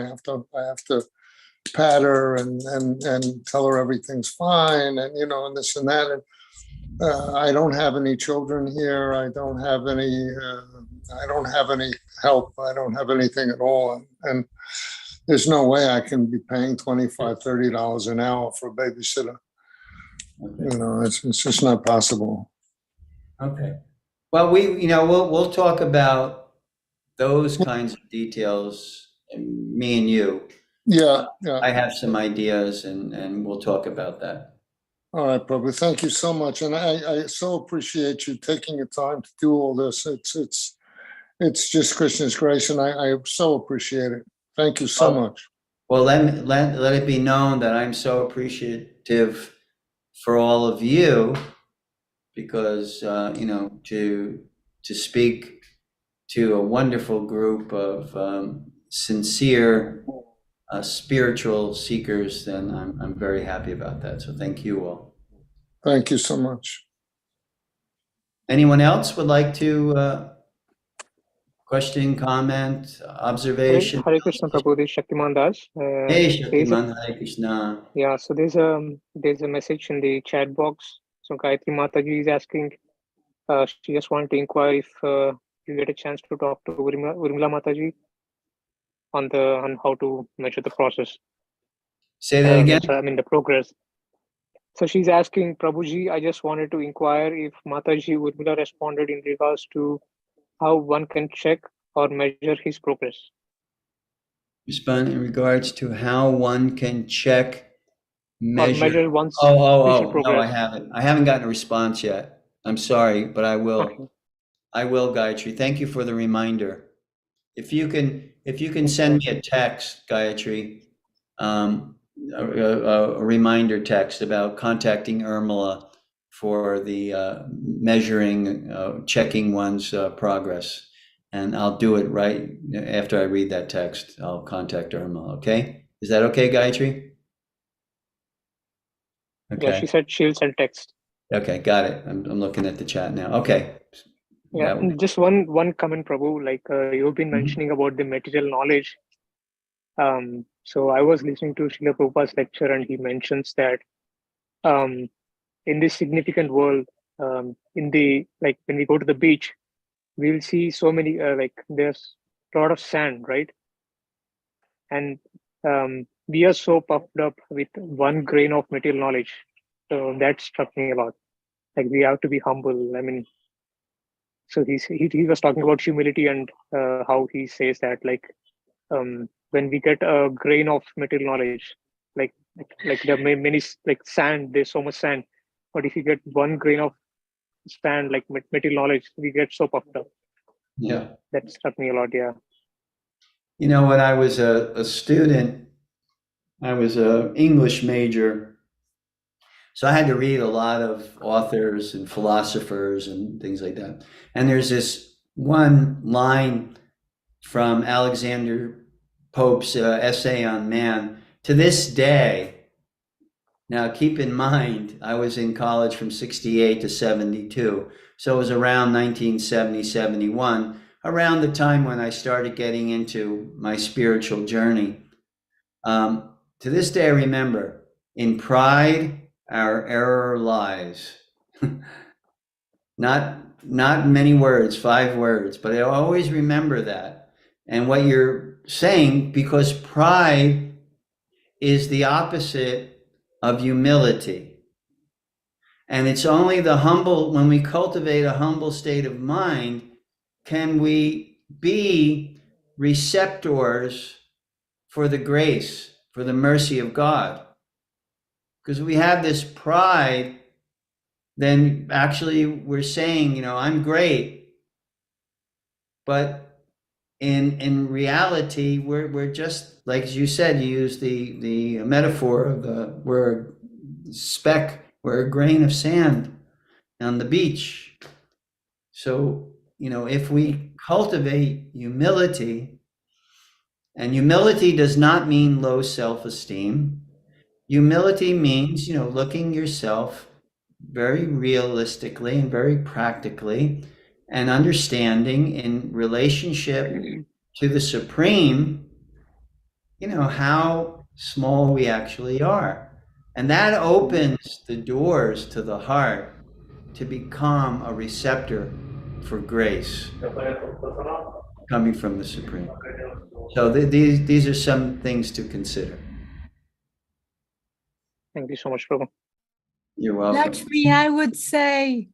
have to pat her and tell her everything's fine, and this and that. And I don't have any children here. I don't have any. I don't have any help. I don't have anything at all, and there's no way I can be paying $25, $30 an hour for a babysitter. Okay. It's just not possible. Okay. Well, we'll talk about those kinds of details, me and you. Yeah. I have some ideas, and we'll talk about that. All right, Prabhu. Thank you so much, and I so appreciate you taking the time to do all this. It's just Krishna's grace, and I so appreciate it. Thank you so much. Well, let it be known that I'm so appreciative for all of you, because to speak to a wonderful group of sincere spiritual seekers, then I'm very happy about that. So thank you all. Thank you so much. Anyone else would like to question, comment, observation? Hare Krishna Prabhu, this is Shaktiman Das. Hey, Shaktiman, Hare Krishna. Yeah, so there's a message in the chat box. So Gayatri Mataji is asking, she just wanted to inquire if you get a chance to talk to Urmila Mataji on how to measure the process. Say that again. The progress. So she's asking, Prabhuji, I just wanted to inquire if Mataji Urmila responded in regards to how one can check or measure his progress. Respond in regards to how one can check, Or measure one's spiritual No, I progress. haven't. I haven't gotten a response yet. I'm sorry, but I will. Okay. I will, Gayatri. Thank you for the reminder. If you can send me a text, Gayatri, a reminder text about contacting Urmila for the measuring, checking one's progress. And I'll do it right after I read that text. I'll contact Urmila, okay? Is that okay, Gayatri? Yeah, Okay, she said she'll send text. okay, got it. I'm looking at the chat now. Okay. Yeah, That would- just one comment, Prabhu. Like you've been mentioning about the material knowledge. So I was listening to Srila Prabhupada's lecture, and he mentions that in this significant world, in the like when we go to the beach, we'll see so many like there's a lot of sand, right? And we are so puffed up with one grain of material knowledge. So that struck me a lot. Like we have to be humble. I mean, so he was talking about humility and how he says that like when we get a grain of material knowledge, like there are many like sand, there's so much sand, but if you get one grain of sand like material knowledge, we get so puffed up. Yeah. That struck me a lot. Yeah. You know, when I was a student, I was an English major. So I had to read a lot of authors and philosophers and things like that. And there's this one line from Alexander Pope's essay on man. To this day, now keep in mind, I was in college from 68 to 72. So it was around 1970, 71, around the time when I started getting into my spiritual journey. To this day, I remember, in pride, our error lies. Not many words, 5 words, but I always remember that. And what you're saying, because pride is the opposite of humility. And it's only the humble, when we cultivate a humble state of mind, can we be receptors for the grace, for the mercy of God. Because we have this pride, then actually we're saying, I'm great. But in reality, we're just, like you said, you use the metaphor of we're a speck, we're a grain of sand on the beach. So, if we cultivate humility, and humility does not mean low self-esteem. Humility means, looking yourself very realistically and very practically and understanding in relationship to the Supreme, how small we actually are. And that opens the doors to the heart to become a receptor for grace coming from the Supreme. So these are some things to consider. Thank you so much, Prabhu. You're welcome. Lakshmi, I would say,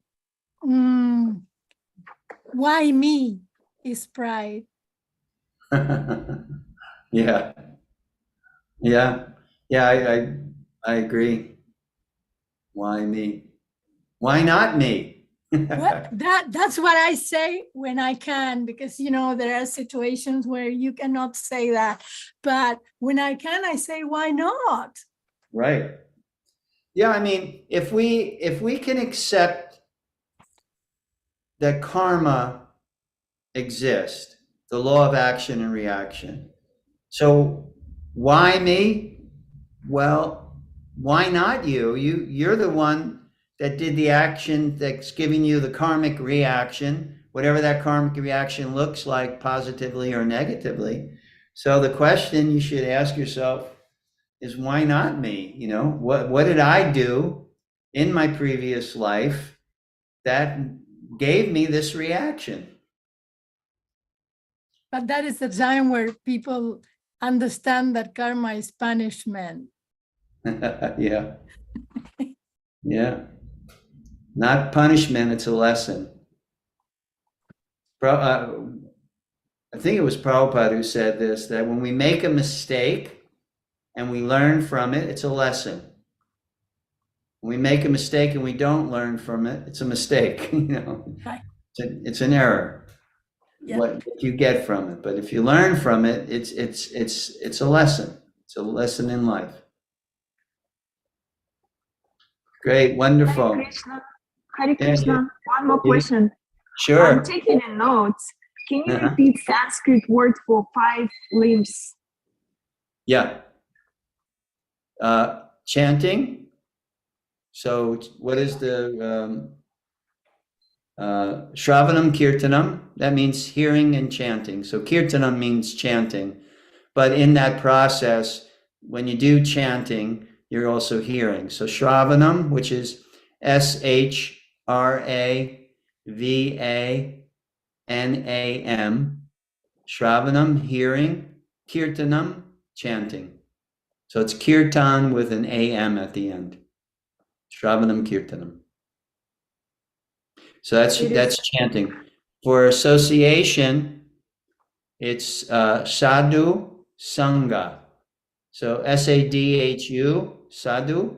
why me is pride. Yeah. I agree. Why me? Why not me? That's what I say when I can, because there are situations where you cannot say that, but when I can, I say, why not? Right. Yeah, I mean, if we can accept that karma exists, the law of action and reaction. So why me? Well, why not you? You're the one that did the action that's giving you the karmic reaction, whatever that karmic reaction looks like, positively or negatively. So the question you should ask yourself is, why not me? What did I do in my previous life that gave me this reaction? But that is the time where people understand that karma is punishment. Yeah. Yeah. Not punishment, it's a lesson. I think it was Prabhupada who said this, that when we make a mistake and we learn from it, it's a lesson. When we make a mistake and we don't learn from it, it's a mistake, Right. It's an error. Yeah. What you get from it. But if you learn from it, it's a lesson. It's a lesson in life. Great, wonderful. Hare Krishna. Hare Yeah, Krishna. One more yeah. question. Sure. I'm taking a notes. Can you Uh-huh. repeat Sanskrit word for 5 limbs? Yeah. Chanting. So what is the Shravanam Kirtanam? That means hearing and chanting. So Kirtanam means chanting. But in that process, when you do chanting, you're also hearing. So Shravanam, which is Shravanam, Shravanam, hearing, Kirtanam, chanting. So it's Kirtan with an AM at the end. Shravanam Kirtanam. So that's chanting. For association, it's sadhu sangha. So sadhu, sadhu,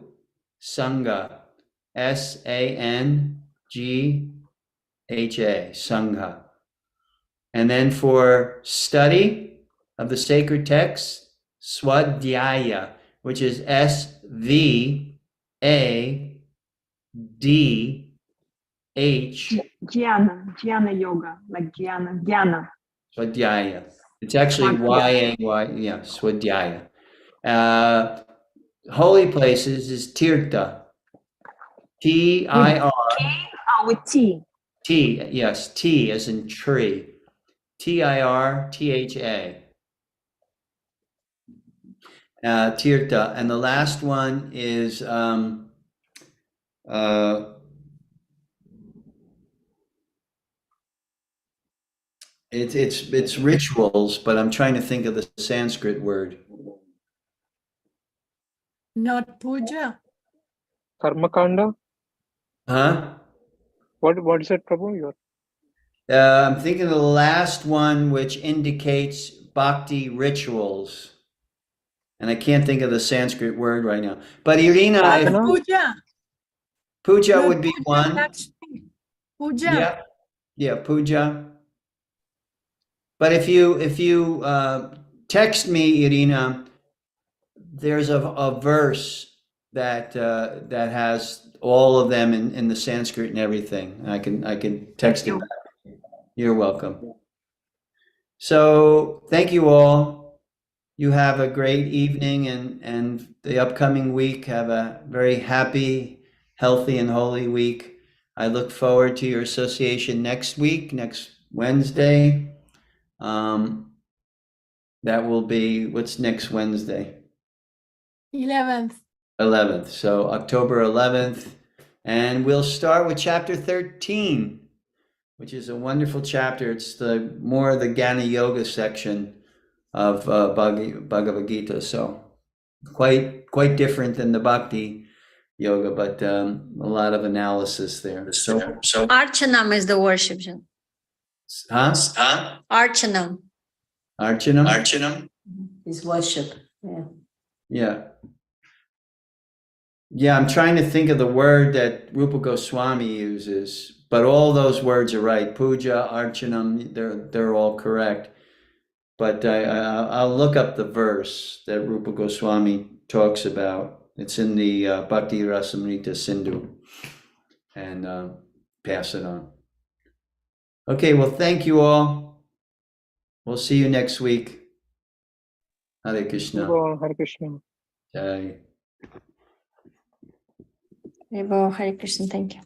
sangha, sangha, sangha. And then for study of the sacred text, swadhyaya, which is SVADH. Jnana yoga, like Jnana. Swadhyaya. It's actually Y-A-Y, yeah, Swadhyaya. Holy places is Tirtha. T-I-R. With T. T, yes, T as in tree. Tirtha. Tirtha. And the last one is it's rituals, but I'm trying to think of the Sanskrit word. Not puja. Karmakanda. Huh? What is it, Prabhu? Your I'm thinking of the last one, which indicates bhakti rituals. And I can't think of the Sanskrit word right now. But Irina, Sadhana? Puja. puja Not would be puja, one. Lakshmi. Puja. Yeah, puja. But if you text me, Irina, there's a verse that has all of them in the Sanskrit and everything. I can text it back. You're welcome. So thank you all. You have a great evening and the upcoming week. Have a very happy, healthy, and holy week. I look forward to your association next week, next Wednesday. That will be, what's next Wednesday? 11th. 11th. So October 11th. And we'll start with chapter 13, which is a wonderful chapter. It's more of the Jnana Yoga section of Bhagavad Gita. So quite different than the Bhakti Yoga, but a lot of analysis there. So Archanam is the worship. huh? Archanam Archanam? is worship. Yeah. Yeah, I'm trying to think of the word that Rupa Goswami uses, but all those words are right. Puja, Archanam, they're all correct. But I'll look up the verse that Rupa Goswami talks about. It's in the Bhakti Rasamrita Sindhu, and pass it on. Okay, well, thank you all. We'll see you next week. Hare Krishna. Hare Krishna. Jai. Hare Krishna, thank you.